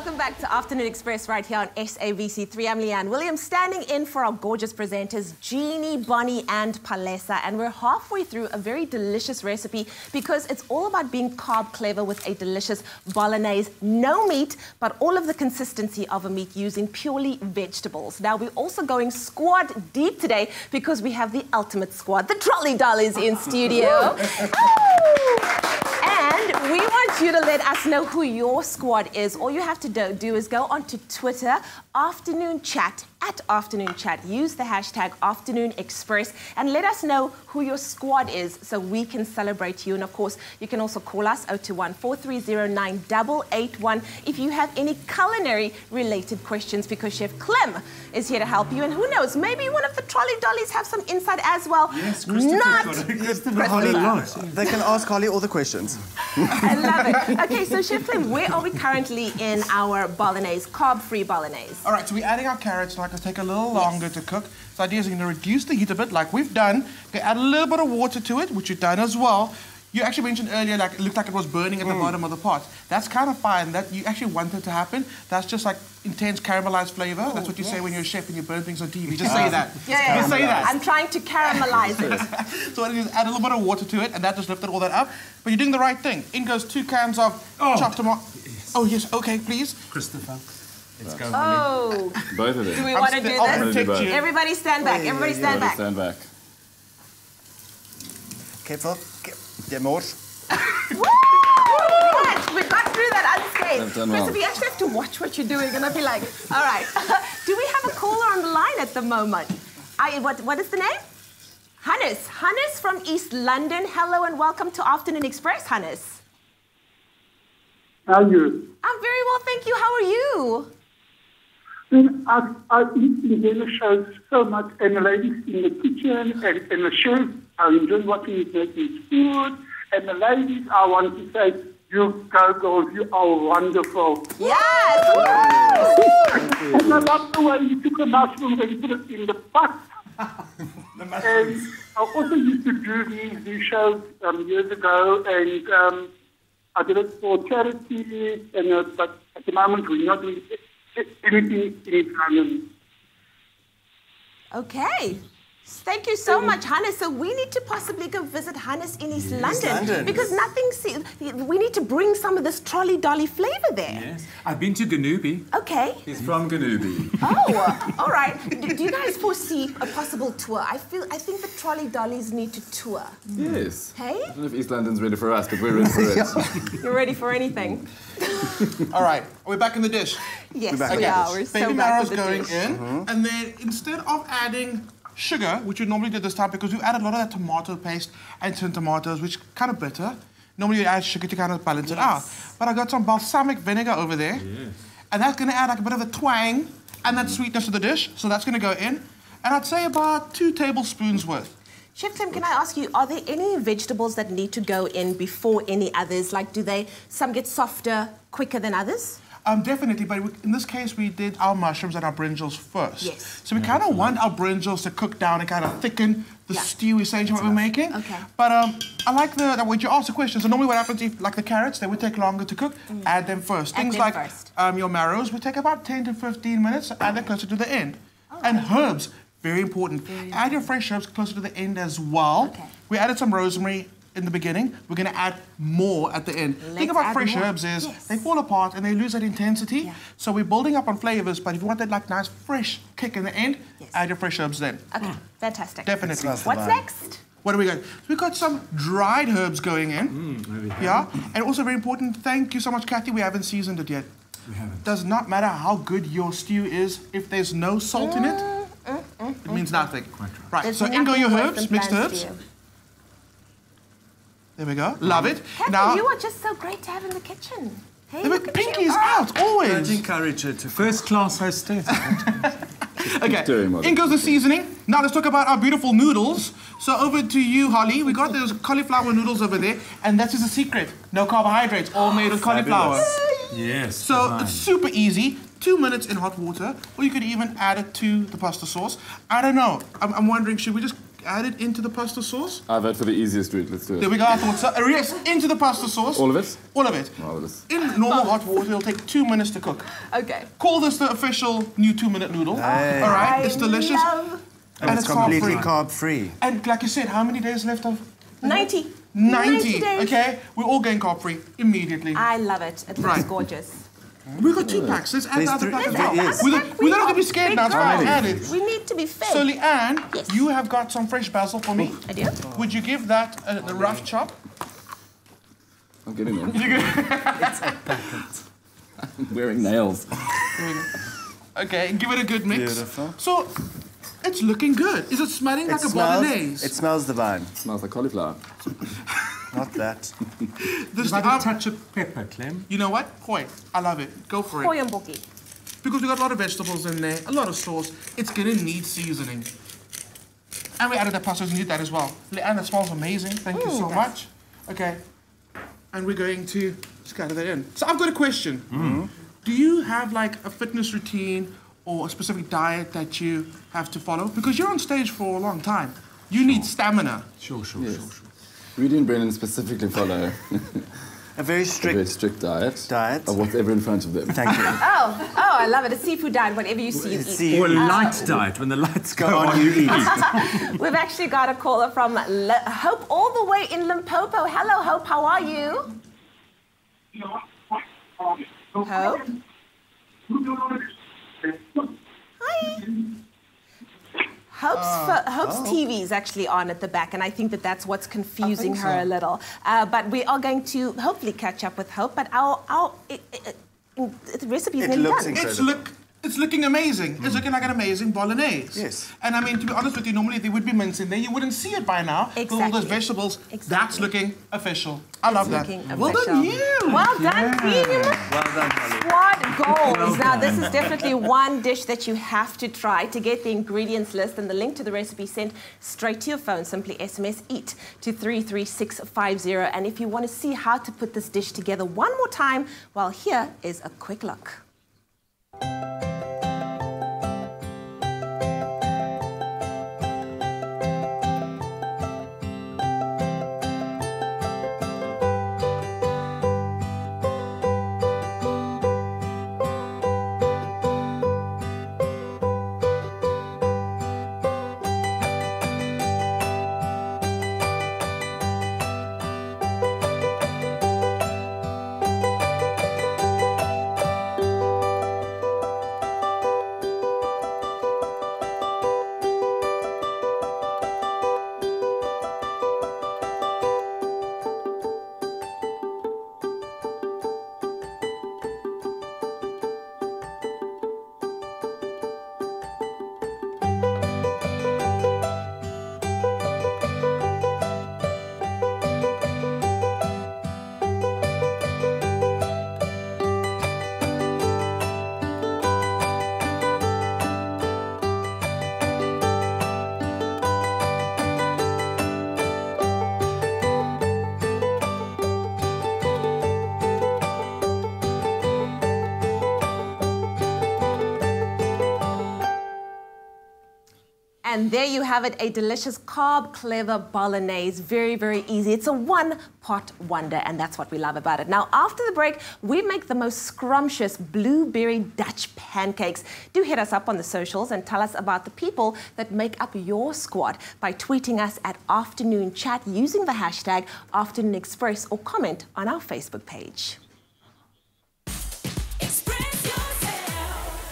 Speaker 1: welcome back to Afternoon Express right here on SABC3. I'm Leanne Williams, standing in for our gorgeous presenters, Jeannie, Bonnie, and Palesa. And we're halfway through a very delicious recipe because it's all about being carb clever with a delicious bolognese. No meat, but all of the consistency of a meat using purely vegetables. Now, we're also going squad deep today because we have the ultimate squad, the Trolley Dollies in studio. And we want you to let us know who your squad is. All you have to do is go onto Twitter, Afternoon Chat, @Afternoon Chat. Use the hashtag Afternoon Express and let us know who your squad is so we can celebrate you. And of course, you can also call us 021 4309 881 if you have any culinary related questions, because Chef Clem is here to help you. And who knows, maybe one of the Trolley Dollies have some insight as well.
Speaker 3: Yes, Christopher.
Speaker 4: Holly, they can ask Holly all the questions.
Speaker 1: I love it. Okay, so Chef Clem, where are we currently in our bolognese, carb-free bolognese?
Speaker 2: All right, so we're adding our carrots, like it'll take a little longer to cook. So the idea is you're going to reduce the heat a bit, like we've done. You add a little bit of water to it, which you've done as well. You actually mentioned earlier, like it looked like it was burning at the bottom of the pot. That's kind of fine. That you actually want it to happen. That's just like intense caramelized flavor. That's what you say when you're a chef and you burn things on TV. Just say that.
Speaker 1: Yeah.
Speaker 2: Just say that.
Speaker 1: I'm trying to caramelize it.
Speaker 2: So what it is, add a little bit of water to it, and that just lifted all that up. But you're doing the right thing. In goes 2 cans of chopped tomato. Yes. Oh yes, okay, please.
Speaker 3: Christopher. Let's go.
Speaker 1: Oh.
Speaker 5: Both of them.
Speaker 1: Do we want to do
Speaker 2: I'll
Speaker 1: this?
Speaker 2: protect you.
Speaker 1: Everybody stand back. Everybody stand back.
Speaker 5: Stand back.
Speaker 4: Careful. Get more.
Speaker 1: Yes, we got through that unscathed.
Speaker 5: Done well.
Speaker 1: Christopher, you actually have to watch what you're doing, and I'll be like, all right. Do we have a caller on the line at the moment? What is the name? Hannes. Hannes from East London. Hello and welcome to Afternoon Express, Hannes.
Speaker 8: How are you?
Speaker 1: I'm very well, thank you. How are you?
Speaker 8: I enjoy the show so much, and the ladies in the kitchen and the chef, I enjoy watching you making food. And the ladies, I want to say, you go girls, you are wonderful.
Speaker 1: Yes!
Speaker 8: And I love the way you took the mushrooms and put it in the pot. And I also used to do these shows years ago, and I did it for charity, and but at the moment we're not doing anything in London.
Speaker 1: Okay. Thank you so much, Hannes. So we need to possibly go visit Hannes in East London because we need to bring some of this Trolley Dolly flavour there.
Speaker 3: Yes. I've been to Ganubi.
Speaker 1: Okay.
Speaker 3: He's from Ganubi.
Speaker 1: Oh, all right. Do you guys foresee a possible tour? I think the Trolley Dollies need to tour.
Speaker 5: Yes.
Speaker 1: Hey?
Speaker 5: I don't know if East London's ready for us, but we're ready for it.
Speaker 1: You're ready for anything?
Speaker 2: All right, are we back in the dish?
Speaker 1: Yes, we are. We're so
Speaker 2: Baby
Speaker 1: back
Speaker 2: marrow's
Speaker 1: in the
Speaker 2: going
Speaker 1: dish.
Speaker 2: in, and then instead of adding sugar, which we normally do this time because we've added a lot of that tomato paste and tin tomatoes, which is kind of bitter. Normally you add sugar to kind of balance it out. But I got some balsamic vinegar over there, and that's going to add like a bit of a twang and that sweetness to the dish. So that's going to go in, and I'd say about 2 tablespoons worth.
Speaker 1: Chef Clem, can I ask you, are there any vegetables that need to go in before any others? Like, some get softer quicker than others?
Speaker 2: Definitely, but in this case, we did our mushrooms and our brinjals first.
Speaker 1: Yes.
Speaker 2: So we kind of want our brinjals to cook down and kind of thicken the stew, essentially, what we're making.
Speaker 1: Okay.
Speaker 2: But I like when you ask the questions, so normally what happens if, like the carrots, they would take longer to cook, add them first. Things like your marrows would take about 10 to 15 minutes, so add them closer to the end. And herbs, very important. Add your fresh herbs closer to the end as well.
Speaker 1: Okay.
Speaker 2: We added some rosemary in the beginning. We're going to add more at the end. Think about fresh herbs is they fall apart and they lose that intensity. So we're building up on flavors, but if you want that like nice fresh kick in the end, add your fresh herbs then.
Speaker 1: Okay, fantastic.
Speaker 2: Definitely.
Speaker 1: What's next?
Speaker 2: What do we got? We've got some dried herbs going in. And also very important, thank you so much, Kathy. We haven't seasoned it yet.
Speaker 3: We haven't.
Speaker 2: Does not matter how good your stew is, if there's no salt in it, it means nothing. Right, so in go your herbs, mixed herbs. There we go. Love it.
Speaker 1: Kathy,
Speaker 2: now,
Speaker 1: you are just so great to have in the kitchen. Hey,
Speaker 2: they
Speaker 1: look
Speaker 2: make
Speaker 1: at you.
Speaker 2: pinkies out, always.
Speaker 3: I'd encourage her to first-class hostess.
Speaker 2: Okay, in goes the seasoning. Now let's talk about our beautiful noodles. So over to you, Holly. We got those cauliflower noodles over there, and that is a secret. No carbohydrates, all made with cauliflower.
Speaker 3: Yes.
Speaker 2: So it's super easy. 2 minutes in hot water, or you could even add it to the pasta sauce. I don't know. I'm wondering, should we just Add it into the pasta sauce.
Speaker 5: I vote for the easiest route. Let's do it.
Speaker 2: There we go. I thought so. Yes, into the pasta sauce.
Speaker 5: All of it?
Speaker 2: All of it.
Speaker 5: Marvelous.
Speaker 2: In normal hot water, it'll take 2 minutes to cook.
Speaker 1: Okay.
Speaker 2: Call this the official new 2-minute noodle.
Speaker 4: Hey.
Speaker 2: All right, it's delicious.
Speaker 4: And it's completely
Speaker 2: carb-free.
Speaker 4: carb-free.
Speaker 2: And like you said, how many days left of?
Speaker 1: 90.
Speaker 2: 90
Speaker 1: days.
Speaker 2: Okay, we're all going carb-free immediately.
Speaker 1: I love it. It looks
Speaker 2: Right.
Speaker 1: gorgeous.
Speaker 2: We've got 2 packs. Let's add
Speaker 4: There's
Speaker 2: the other
Speaker 4: three-
Speaker 2: pack as
Speaker 4: there
Speaker 2: well.
Speaker 4: is.
Speaker 2: We don't have to be scared now. It's fine. Add it.
Speaker 1: We need to be fed.
Speaker 2: So, Leanne,
Speaker 1: Yes.
Speaker 2: you have got some fresh basil for me.
Speaker 1: I do.
Speaker 2: Would you give that the rough chop?
Speaker 5: I'm getting there. I'm wearing nails.
Speaker 2: Okay, and give it a good mix.
Speaker 4: Beautiful.
Speaker 2: So, it's looking good. Is it smelling like a bolognese?
Speaker 4: It smells divine.
Speaker 5: Smells like cauliflower.
Speaker 4: Not that.
Speaker 2: This,
Speaker 3: Like a touch of pepper, Clem.
Speaker 2: you know what? Hoi. I love it. Go for it.
Speaker 1: Hoi and Bookie.
Speaker 2: Because we got a lot of vegetables in there, a lot of sauce. It's gonna need seasoning. And we added the pasta, so we need that as well. And it smells amazing. Thank you so much. Okay. And we're going to scatter that in. So I've got a question. Do you have like a fitness routine or a specific diet that you have to follow? Because you're on stage for a long time. You need stamina.
Speaker 3: Sure.
Speaker 5: Rudy and Brennan specifically follow
Speaker 4: A very
Speaker 5: a
Speaker 4: strict
Speaker 5: very strict diet
Speaker 4: diet.
Speaker 5: of whatever in front of them.
Speaker 4: Thank you.
Speaker 1: Oh, I love it. A seafood diet. Whatever you see, you eat.
Speaker 4: See,
Speaker 3: Or a light diet when the lights go on.
Speaker 4: you eat.
Speaker 1: We've actually got a caller from Hope all the way in Limpopo. Hello, Hope. How are you? Hope? Hi. Hope's TV is actually on at the back, and I think that that's what's confusing her a little. But we are going to hopefully catch up with Hope. But the recipe is
Speaker 4: It
Speaker 1: nearly
Speaker 4: looks
Speaker 1: done.
Speaker 4: incredible.
Speaker 2: It's looking amazing. It's looking like an amazing bolognese.
Speaker 4: Yes.
Speaker 2: And I mean, to be honest with you, normally there would be mince in there. You wouldn't see it by now. With all those
Speaker 1: Exactly.
Speaker 2: vegetables.
Speaker 1: Exactly.
Speaker 2: That's looking official. I love that.
Speaker 1: Looking
Speaker 2: Well
Speaker 1: official.
Speaker 2: done, you.
Speaker 1: Well done, team.
Speaker 4: Well done, Holly.
Speaker 1: Squad goals. Now, this is definitely one dish that you have to try. To get the ingredients list and the link to the recipe sent straight to your phone, simply SMS EAT to 33650. And if you want to see how to put this dish together one more time, well, here is a quick look. And there you have it, a delicious carb clever bolognese. Very, very easy. It's a one-pot wonder, and that's what we love about it. Now, after the break, we make the most scrumptious blueberry Dutch pancakes. Do hit us up on the socials and tell us about the people that make up your squad by tweeting us at Afternoon Chat using the hashtag Afternoon Express or comment on our Facebook page.
Speaker 7: Express yourself.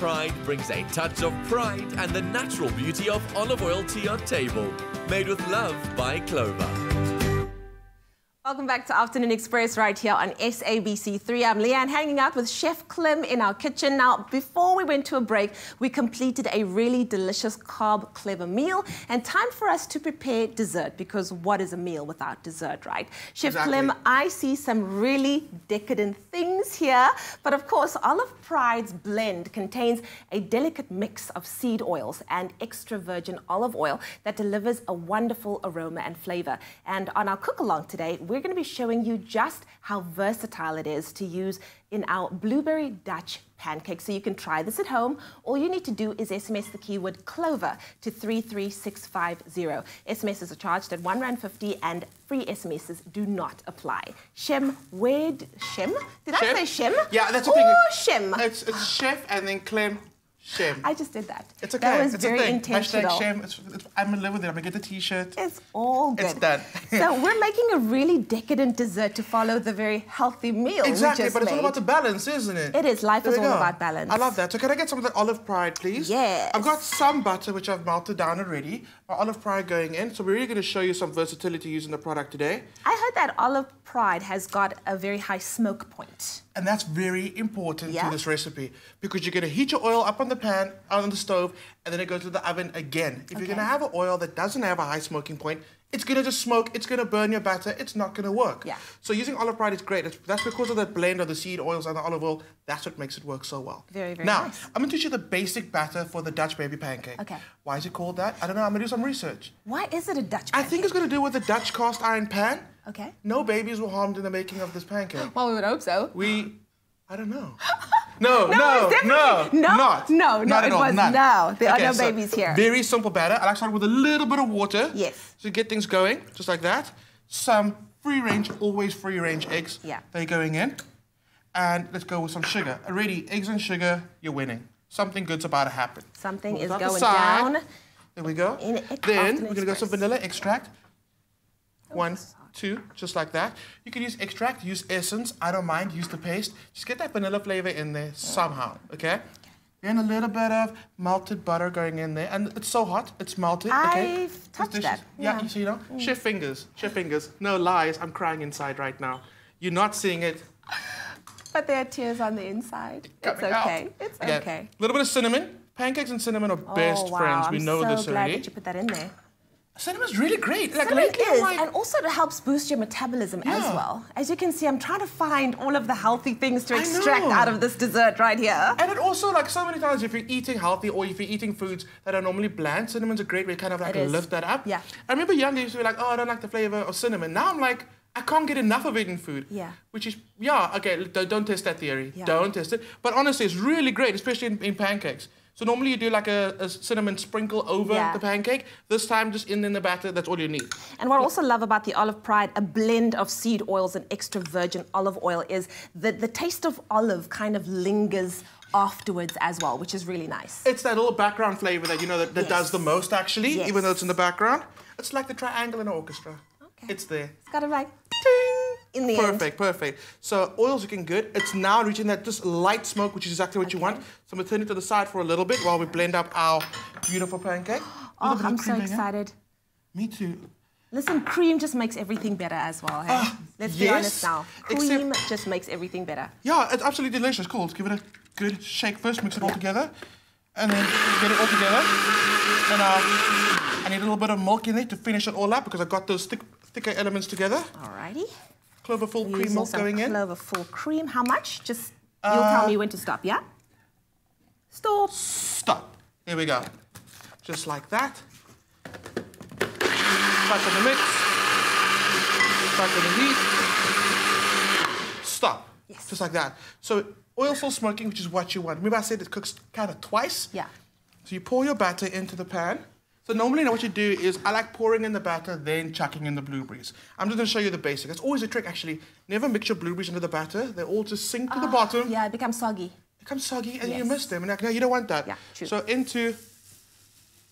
Speaker 9: pride brings a touch of pride and the natural beauty of olive oil to your table. Made with love by Clover.
Speaker 1: Welcome back to Afternoon Express right here on SABC3. I'm Leanne, hanging out with Chef Clem in our kitchen. Now, before we went to a break, we completed a really delicious carb clever meal, and time for us to prepare dessert, because what is a meal without dessert, right? Chef Clem, I see some really decadent things here, but of course, Olive Pride's blend contains a delicate mix of seed oils and extra virgin olive oil that delivers a wonderful aroma and flavor. And on our cook-along today, we're going to be showing you just how versatile it is to use in our blueberry Dutch pancakes. So you can try this at home. All you need to do is SMS the keyword Clover to 33650. SMSs are charged at R1.50 and free SMSs do not apply. Shem, Shem? Did I say Shem?
Speaker 2: Yeah, that's the thing.
Speaker 1: Shem.
Speaker 2: It's Chef and then Clem. Shem.
Speaker 1: I just did that.
Speaker 2: It's okay.
Speaker 1: That was
Speaker 2: it's
Speaker 1: very intentional.
Speaker 2: Hashtag Shem. I'm in love with it. I'm going to get the T-shirt.
Speaker 1: It's all good.
Speaker 2: It's done.
Speaker 1: So we're making a really decadent dessert to follow the very healthy meal
Speaker 2: Exactly,
Speaker 1: we just
Speaker 2: but it's
Speaker 1: made.
Speaker 2: all about the balance, isn't it?
Speaker 1: It is. Life is all about balance.
Speaker 2: I love that. So can I get some of the Olive Pride, please?
Speaker 1: Yes.
Speaker 2: I've got some butter, which I've melted down already. My Olive Pride going in. So we're really going to show you some versatility using the product today.
Speaker 1: I heard that Olive Pride has got a very high smoke point.
Speaker 2: And that's very important to this recipe, because you're going to heat your oil up on the pan, on the stove, and then it goes to the oven again. If you're going to have an oil that doesn't have a high smoking point, it's going to just smoke, it's going to burn your batter, it's not going to work.
Speaker 1: Yeah.
Speaker 2: So using Olive Pride is great. That's because of that blend of the seed oils and the olive oil. That's what makes it work so well.
Speaker 1: Very, very
Speaker 2: now,
Speaker 1: nice.
Speaker 2: I'm going to teach you the basic batter for the Dutch baby pancake.
Speaker 1: Okay.
Speaker 2: Why is it called that? I don't know. I'm going to do some research.
Speaker 1: Why is it a Dutch pancake?
Speaker 2: I think it's going to do with the Dutch cast iron pan.
Speaker 1: Okay.
Speaker 2: No babies were harmed in the making of this pancake.
Speaker 1: Well, we would hope so.
Speaker 2: I don't know. No,
Speaker 1: it was
Speaker 2: none.
Speaker 1: no. There are no
Speaker 2: so
Speaker 1: babies here.
Speaker 2: Very simple batter. I like to start with a little bit of water.
Speaker 1: Yes.
Speaker 2: To get things going, just like that. Some always free range eggs.
Speaker 1: Yeah.
Speaker 2: They're going in. And let's go with some sugar. Already, eggs and sugar, you're winning. Something good's about to happen.
Speaker 1: Something is
Speaker 2: Move
Speaker 1: going
Speaker 2: aside.
Speaker 1: down.
Speaker 2: There we go. Then we're going to go some vanilla extract. 1, 2, just like that. You can use extract, use essence. I don't mind, use the paste. Just get that vanilla flavor in there somehow, okay? Then a little bit of melted butter going in there. And it's so hot, it's melted, okay?
Speaker 1: I've touched that.
Speaker 2: Yeah, you see, you know? Chef fingers. No lies, I'm crying inside right now. You're not seeing it.
Speaker 1: But there are tears on the inside. It's okay. It's okay.
Speaker 2: A little bit of cinnamon. Pancakes and cinnamon are best friends. We know this already.
Speaker 1: I'm so glad that you put that in there.
Speaker 2: Cinnamon's really great.
Speaker 1: Cinnamon is, and also it helps boost your metabolism as well. As you can see, I'm trying to find all of the healthy things to extract out of this dessert right here.
Speaker 2: And it also, like so many times, if you're eating healthy or if you're eating foods that are normally bland, cinnamon's a great way to kind of like lift that up.
Speaker 1: Yeah.
Speaker 2: I remember younger, I used to be like, oh, I don't like the flavor of cinnamon. Now I'm like, I can't get enough of it in food.
Speaker 1: Yeah.
Speaker 2: Which is, okay, don't test that theory. Yeah. Don't test it. But honestly, it's really great, especially in pancakes. So normally you do like a cinnamon sprinkle over the pancake. This time, just in the batter, that's all you need.
Speaker 1: And what I also love about the Olive Pride, a blend of seed oils and extra virgin olive oil, is that the taste of olive kind of lingers afterwards as well, which is really nice.
Speaker 2: It's that little background flavor that, you know, that does the most, actually, even though it's in the background. It's like the triangle in an orchestra. Okay. It's there.
Speaker 1: It's got a like, ding, in the end.
Speaker 2: Perfect. So oil's looking good. It's now reaching that just light smoke, which is exactly what you want. So I'm going to turn it to the side for a little bit while we blend up our beautiful pancake.
Speaker 1: Oh, I'm so excited.
Speaker 2: Me too.
Speaker 1: Listen, cream just makes everything better as well. Hey? Let's be honest now. Cream just makes everything better.
Speaker 2: Yeah, it's absolutely delicious. Cool. Let's give it a good shake first. Mix it all together. And then get it all together. And I need a little bit of milk in there to finish it all up because I've got those thicker elements together.
Speaker 1: Alrighty.
Speaker 2: Clover full cream milk going in.
Speaker 1: Clover full cream. How much? Just, you'll tell me when to stop, yeah? Stop.
Speaker 2: Stop. There we go. Just like that. Back on the mix. Back on the heat. Stop. Yes. Just like that. So oil full smoking, which is what you want. Remember I said it cooks kind of twice?
Speaker 1: Yeah.
Speaker 2: So you pour your batter into the pan. So normally now what you do is I like pouring in the batter, then chucking in the blueberries. I'm just going to show you the basic. That's always a trick, actually. Never mix your blueberries into the batter. They all just sink to the bottom.
Speaker 1: Yeah, it becomes soggy.
Speaker 2: It becomes soggy and you miss them. And no, you don't want that.
Speaker 1: Yeah, true.
Speaker 2: So into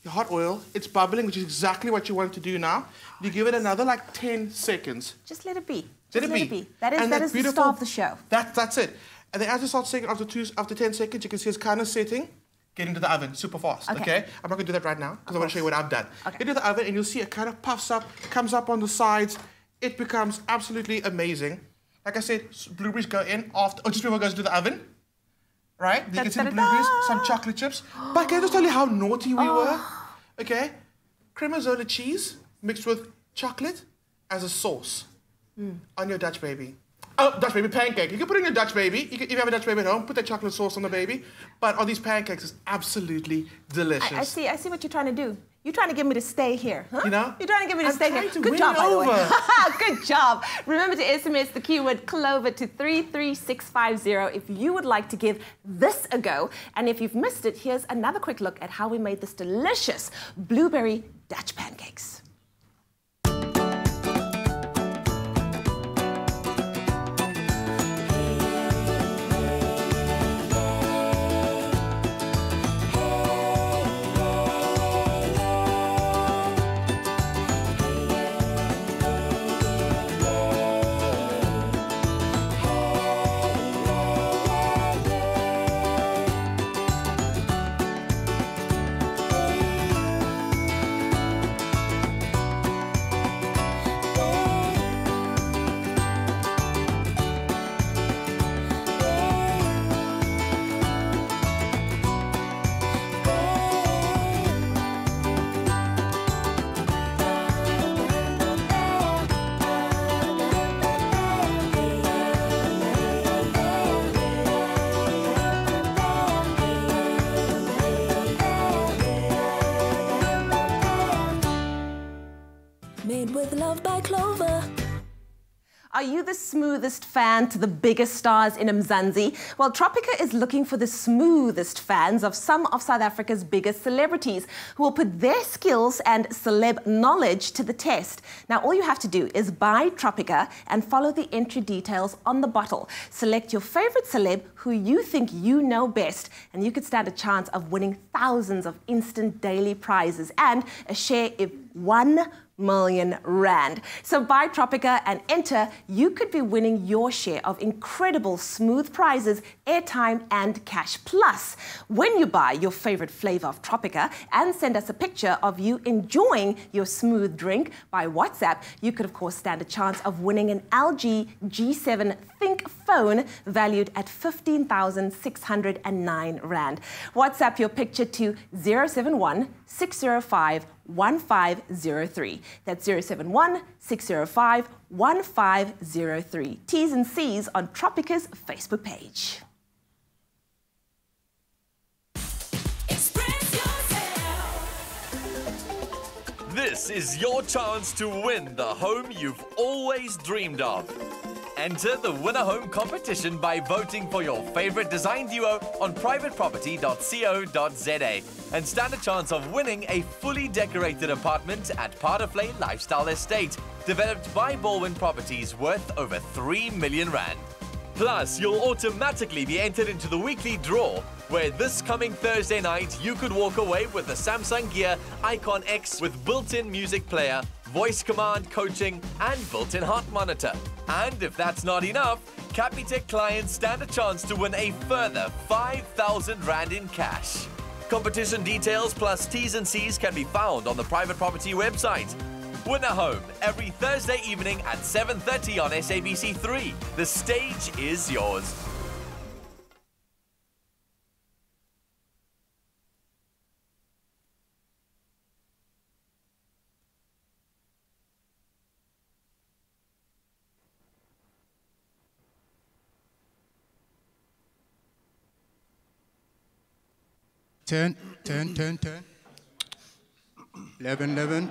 Speaker 2: your hot oil. It's bubbling, which is exactly what you want to do now. You give it another like 10 seconds.
Speaker 1: Just let it be.
Speaker 2: Let it be.
Speaker 1: That is the star of the show.
Speaker 2: That's it. And then as it starts shaking after 10 seconds, you can see it's kind of setting. get into the oven super fast, okay? I'm not gonna do that right now because I wanna show you what I've done.
Speaker 1: Okay.
Speaker 2: Get into the oven and you'll see it kind of puffs up, comes up on the sides. It becomes absolutely amazing. Like I said, blueberries go in after, or just before it goes into the oven, right? You can see the blueberries, some chocolate chips. But can I just tell you how naughty we were? Okay? Cremosola cheese mixed with chocolate as a sauce on your Dutch baby. Oh, Dutch baby pancake. You can put it in your Dutch baby. If you have a Dutch baby at home, put that chocolate sauce on the baby. But on these pancakes, it's absolutely delicious.
Speaker 1: I see what you're trying to do. You're trying to get me to stay here, huh?
Speaker 2: You know?
Speaker 1: You're trying to get me to stay here.
Speaker 2: To
Speaker 1: Good
Speaker 2: win
Speaker 1: job,
Speaker 2: you
Speaker 1: by the way.
Speaker 2: over.
Speaker 1: Good job. Remember to SMS the keyword Clover to 33650 if you would like to give this a go. And if you've missed it, here's another quick look at how we made this delicious blueberry Dutch pancakes.
Speaker 7: Made with love by Clover.
Speaker 1: Are you the smoothest fan to the biggest stars in Mzansi? Well, Tropica is looking for the smoothest fans of some of South Africa's biggest celebrities who will put their skills and celeb knowledge to the test. Now, all you have to do is buy Tropica and follow the entry details on the bottle. Select your favorite celeb who you think you know best, and you could stand a chance of winning thousands of instant daily prizes and a share of 1 million rand. So buy Tropica and enter. You could be winning your share of incredible smooth prizes, airtime and cash. Plus, when you buy your favorite flavor of Tropica and send us a picture of you enjoying your smooth drink by WhatsApp, you could of course stand a chance of winning an LG G7 Think phone valued at 15,609 rand. WhatsApp your picture to 071 605 1503. That's 071 605 1503. T's and C's on Tropica's Facebook page.
Speaker 7: Express yourself.
Speaker 9: This is your chance to win the home you've always dreamed of. Enter the Win a Home competition by voting for your favorite design duo on privateproperty.co.za and stand a chance of winning a fully decorated apartment at Paardenvlei Lifestyle Estate, developed by Baldwin Properties, worth over 3 million rand. Plus, you'll automatically be entered into the weekly draw, where this coming Thursday night you could walk away with the Samsung Gear Icon X with built-in music player, voice command coaching and built-in heart monitor. And if that's not enough, Capitec clients stand a chance to win a further 5,000 rand in cash. Competition details plus T's and C's can be found on the Private Property website. Win a Home every Thursday evening at 7:30 on SABC3. The stage is yours.
Speaker 10: Turn. 11.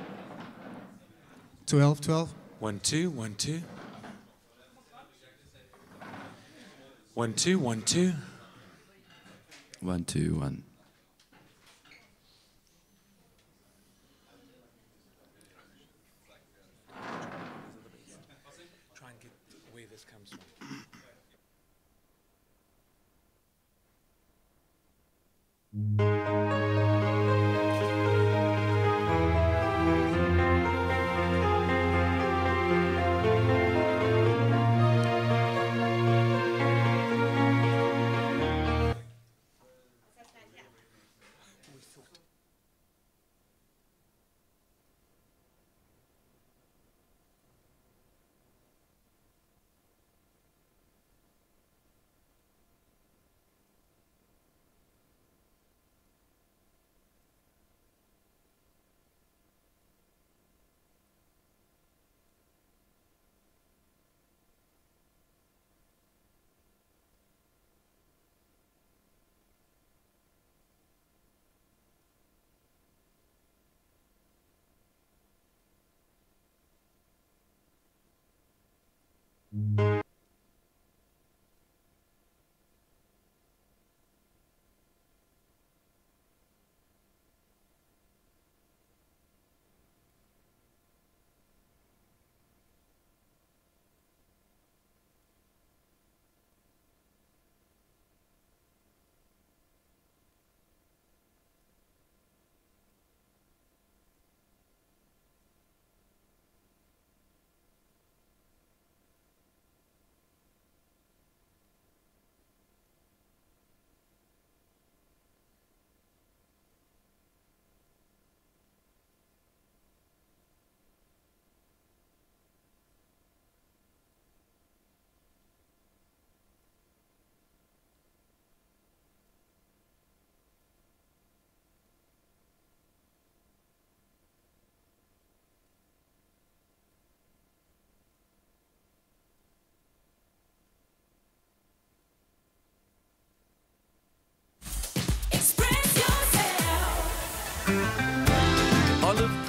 Speaker 10: 12.
Speaker 11: 1 2 1 2 1 2 1 2
Speaker 5: 1 2 1.
Speaker 11: Try and get where this comes from.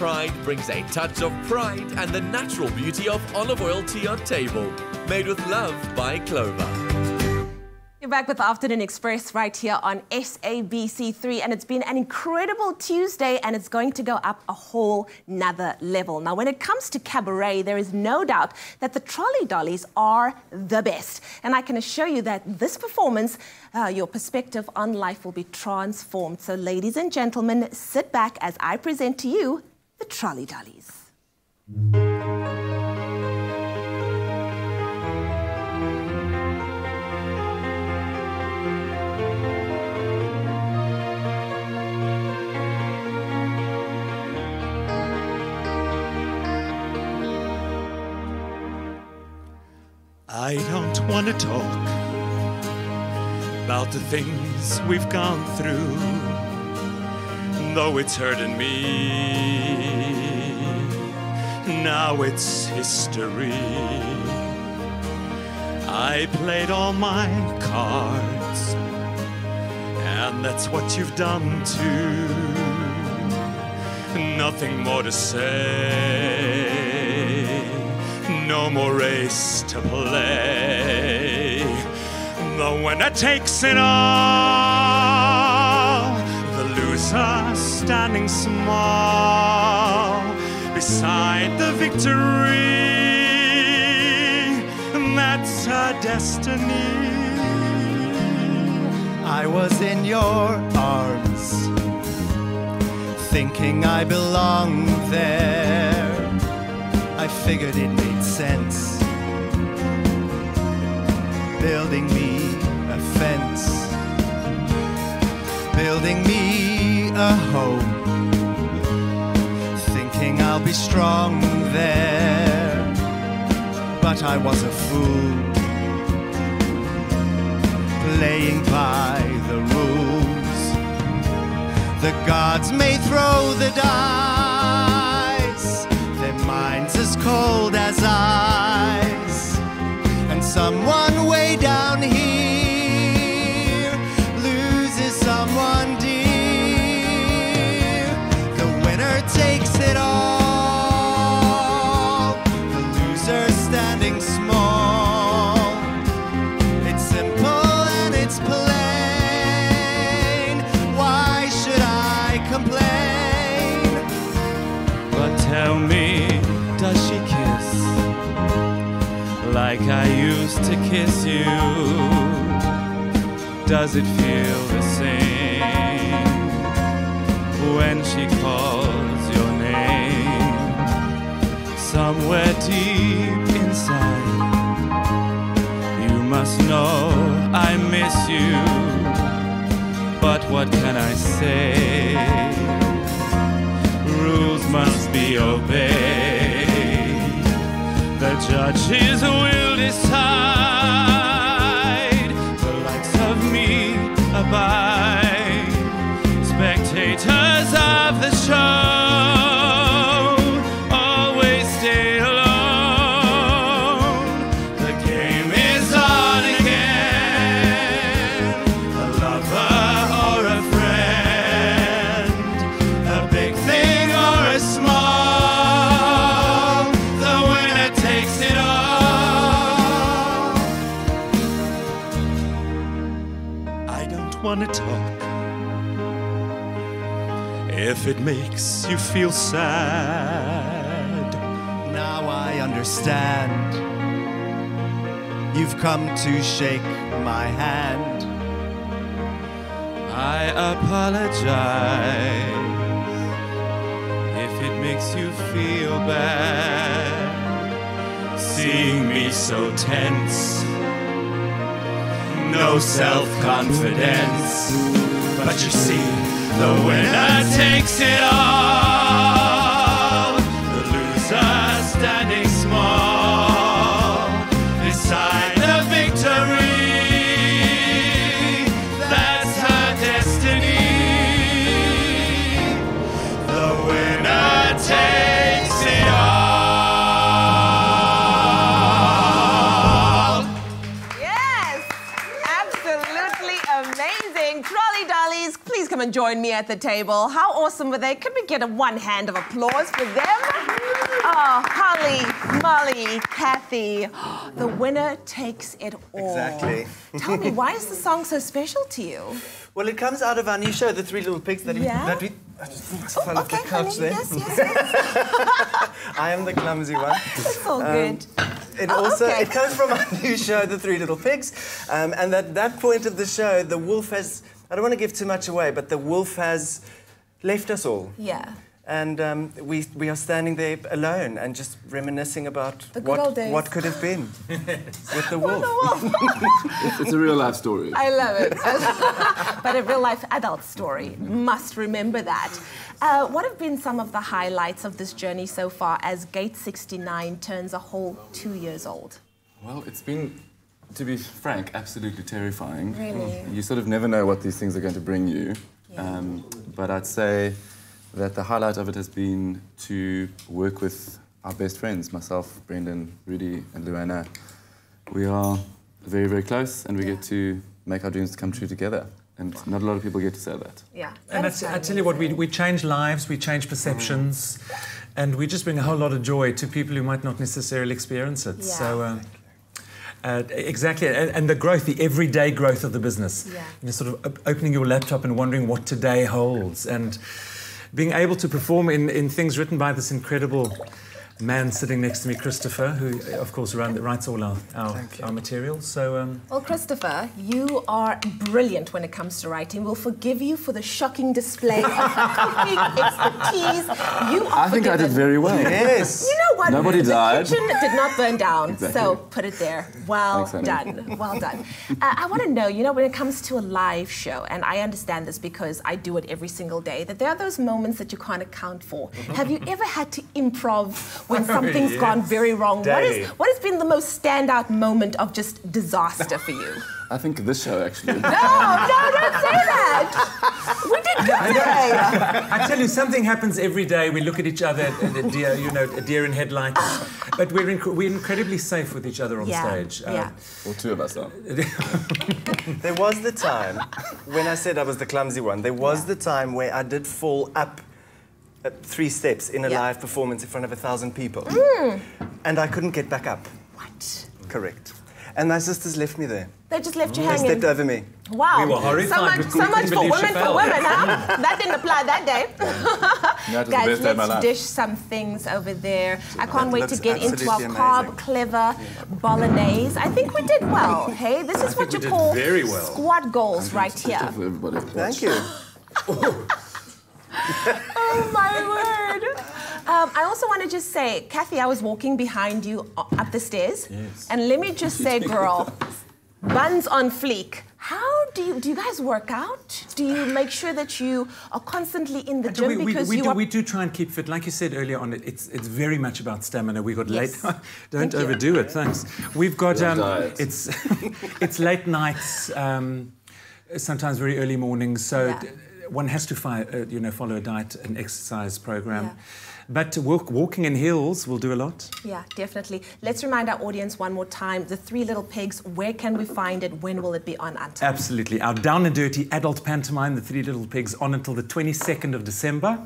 Speaker 9: pride brings a touch of pride and the natural beauty of olive oil to your table. Made with love by Clover.
Speaker 1: You're back with the Afternoon Express right here on SABC3, and it's been an incredible Tuesday, and it's going to go up a whole nother level. Now, when it comes to Cabaret, there is no doubt that the Trolley Dollies are the best. And I can assure you that this performance, your perspective on life will be transformed. So, ladies and gentlemen, sit back as I present to you the Trolley Dollies.
Speaker 12: I don't want to talk about the things we've gone through, though it's hurting me. Now it's history. I played all my cards, and that's what you've done too. Nothing more to say. No more race to play. The winner takes it all. The loser standing small beside the victory. That's her destiny.
Speaker 4: I was in your arms, thinking I belonged there. I figured it made sense, building me a fence, building me a home, thinking I'll be strong there. But I was a fool, playing by the rules. The gods may throw the dice, their minds as cold as ice, and someone way down here loses someone dear. The winner takes it all, the loser standing small. It's simple and it's plain. Why should I complain?
Speaker 12: But tell me, does she kiss like I used to kiss you? Does it feel the same when she calls your name? Somewhere deep inside, you must know I miss you. But what can I say? Rules must be obeyed. The judges will decide. The likes of me abide. Spectators of the show always stay alone. The game is on again. A lover or a friend, a big thing or a small, the winner takes it all. I don't want to talk if it makes you feel sad.
Speaker 4: Now I understand. You've come to shake my hand.
Speaker 12: I apologize if it makes you feel bad, seeing me so tense, no self-confidence. But you see, the winner takes it all. The loser standing small beside the victory. That's her destiny. The winner takes it all.
Speaker 1: Yes, absolutely amazing. Trolley Dollies, please come and join me at the table. How awesome were they? Can we get one hand of applause for them? Oh, Holly, Molly, Kathy. The winner takes it all.
Speaker 13: Exactly.
Speaker 1: Tell me, why is the song so special to you?
Speaker 13: Well, it comes out of our new show, The Three Little Pigs, that we... I just fell off the couch there.
Speaker 1: Yes.
Speaker 13: I am the clumsy one.
Speaker 1: It's all good.
Speaker 13: It comes from our new show, The Three Little Pigs. And at that point of the show, the wolf has... I don't want to give too much away, but the wolf has left us all.
Speaker 1: Yeah.
Speaker 13: And we are standing there alone and just reminiscing about
Speaker 1: the good old days.
Speaker 13: What could have been with the wolf.
Speaker 5: It's a real life story.
Speaker 1: I love it. But a real life adult story. Must remember that. What have been some of the highlights of this journey so far as Gate 69 turns a whole 2 years old?
Speaker 5: Well, it's been, to be frank, absolutely terrifying.
Speaker 1: Really?
Speaker 5: You sort of never know what these things are going to bring you.
Speaker 1: Yeah.
Speaker 5: But I'd say that the highlight of it has been to work with our best friends, myself, Brendan, Rudy and Luana. We are very, very close and we get to make our dreams come true together. And not a lot of people get to say that.
Speaker 1: Yeah.
Speaker 3: And I tell you what, we change lives, we change perceptions, and we just bring a whole lot of joy to people who might not necessarily experience it.
Speaker 1: Yeah.
Speaker 3: So, exactly, and the growth, the everyday growth of the business.
Speaker 1: Yeah.
Speaker 3: You know, sort of opening your laptop and wondering what today holds, and being able to perform in things written by this incredible man sitting next to me, Christopher, who, of course, writes all our material. So,
Speaker 1: well, Christopher, you are brilliant when it comes to writing. We'll forgive you for the shocking display of cooking, expertise.
Speaker 5: I think I did very well.
Speaker 13: Yes.
Speaker 1: You know what?
Speaker 5: Nobody died.
Speaker 1: The kitchen did not burn down,
Speaker 5: Exactly.
Speaker 1: so put it there. Well
Speaker 5: Thanks,
Speaker 1: done. Well done. I want to know, you know, when it comes to a live show, and I understand this because I do it every single day, that there are those moments that you can't account for. Have you ever had to improv when something's gone very wrong? What has been the most standout moment of just disaster for you?
Speaker 5: I think this show, actually.
Speaker 1: No, don't say that. We did good today.
Speaker 3: I tell you, something happens every day. We look at each other, a deer in headlights, but we're incredibly safe with each other on stage.
Speaker 5: Well, two of us are.
Speaker 13: There was the time when I said I was the clumsy one. There was the time where I did fall up 3 steps in a live performance in front of 1,000 people. And I couldn't get back up.
Speaker 1: What?
Speaker 13: Correct. And my sisters left me there.
Speaker 1: They just left you
Speaker 13: They
Speaker 1: hanging.
Speaker 13: stepped over me.
Speaker 1: Wow.
Speaker 3: We were horrified.
Speaker 1: So much for women, huh? That didn't apply that day.
Speaker 5: That was
Speaker 1: Guys,
Speaker 5: the best day of my
Speaker 1: let's
Speaker 5: life.
Speaker 1: dish some things over there. I can't wait to
Speaker 13: looks
Speaker 1: get into our
Speaker 13: absolutely
Speaker 1: carb,
Speaker 13: amazing.
Speaker 1: clever bolognese. I think we did well, hey? This is what you
Speaker 3: we did
Speaker 1: call
Speaker 3: very well.
Speaker 1: squad goals right here.
Speaker 5: For everybody.
Speaker 13: Thank you.
Speaker 1: Oh, my word. I also want to just say, Kathy, I was walking behind you up the stairs.
Speaker 3: Yes.
Speaker 1: And let me just say, girl, buns on fleek. How do you guys work out? Do you make sure that you are constantly in the gym
Speaker 3: we do try and keep fit. Like you said earlier on, it's very much about stamina. We got late. Don't overdo it. Thanks. We've got it's late nights, sometimes very early mornings. So one has to follow a diet and exercise program.
Speaker 1: Yeah.
Speaker 3: But walking in heels will do a lot.
Speaker 1: Yeah, definitely. Let's remind our audience one more time, The Three Little Pigs, where can we find it? When will it be on until?
Speaker 3: Absolutely. Our down and dirty adult pantomime, The Three Little Pigs, on until the 22nd of December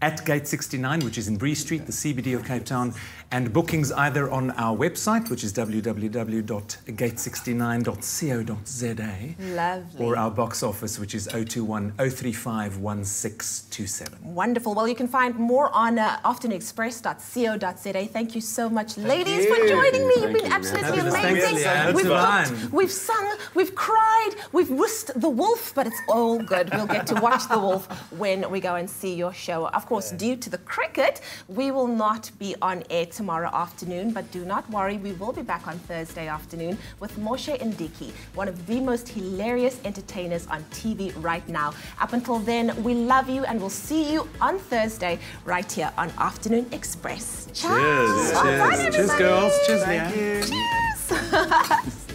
Speaker 3: at Gate 69, which is in Bree Street, the CBD of Cape Town, and bookings either on our website, which is www.gate69.co.za,
Speaker 1: Lovely.
Speaker 3: or our box office, which is 021-035-1627.
Speaker 1: Wonderful. Well, you can find more on afternoonexpress.co.za. Thank you so much, ladies, for joining me. You've been absolutely amazing. We've cooked, we've sung, we've cried, we've whisked the wolf, but it's all good. We'll get to watch the wolf when we go and see your show. Of course, due to the cricket, we will not be on air tomorrow afternoon, but do not worry, we will be back on Thursday afternoon with Moshe Ndiki, one of the most hilarious entertainers on TV right now. Up until then, we love you and we'll see you on Thursday right here on Afternoon Express.
Speaker 3: Cheers.
Speaker 1: Bye,
Speaker 3: Cheers, girls. Cheers,
Speaker 13: Thank
Speaker 3: Leanne.
Speaker 13: you.
Speaker 1: Cheers.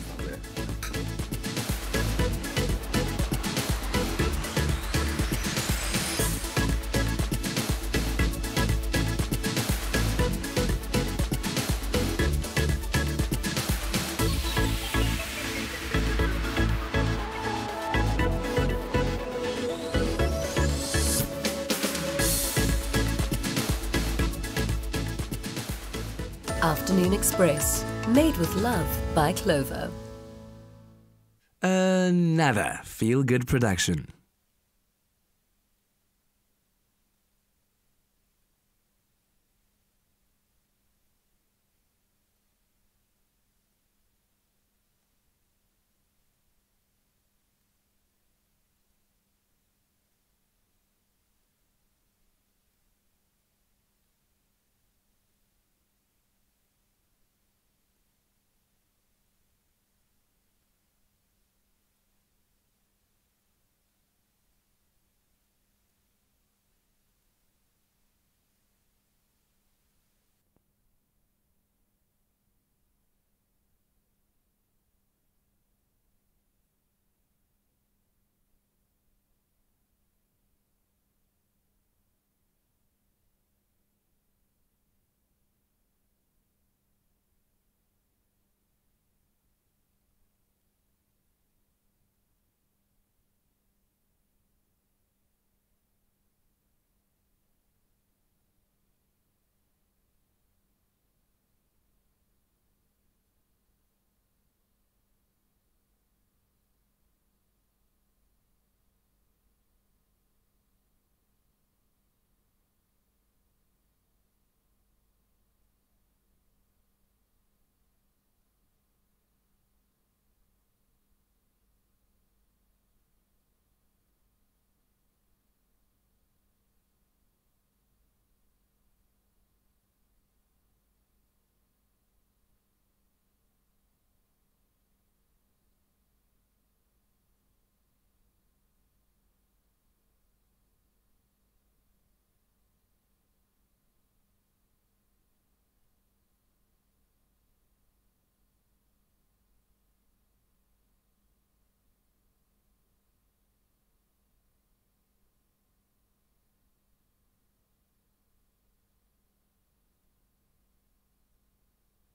Speaker 6: Afternoon Express, made with love by Clover.
Speaker 14: Another feel-good production.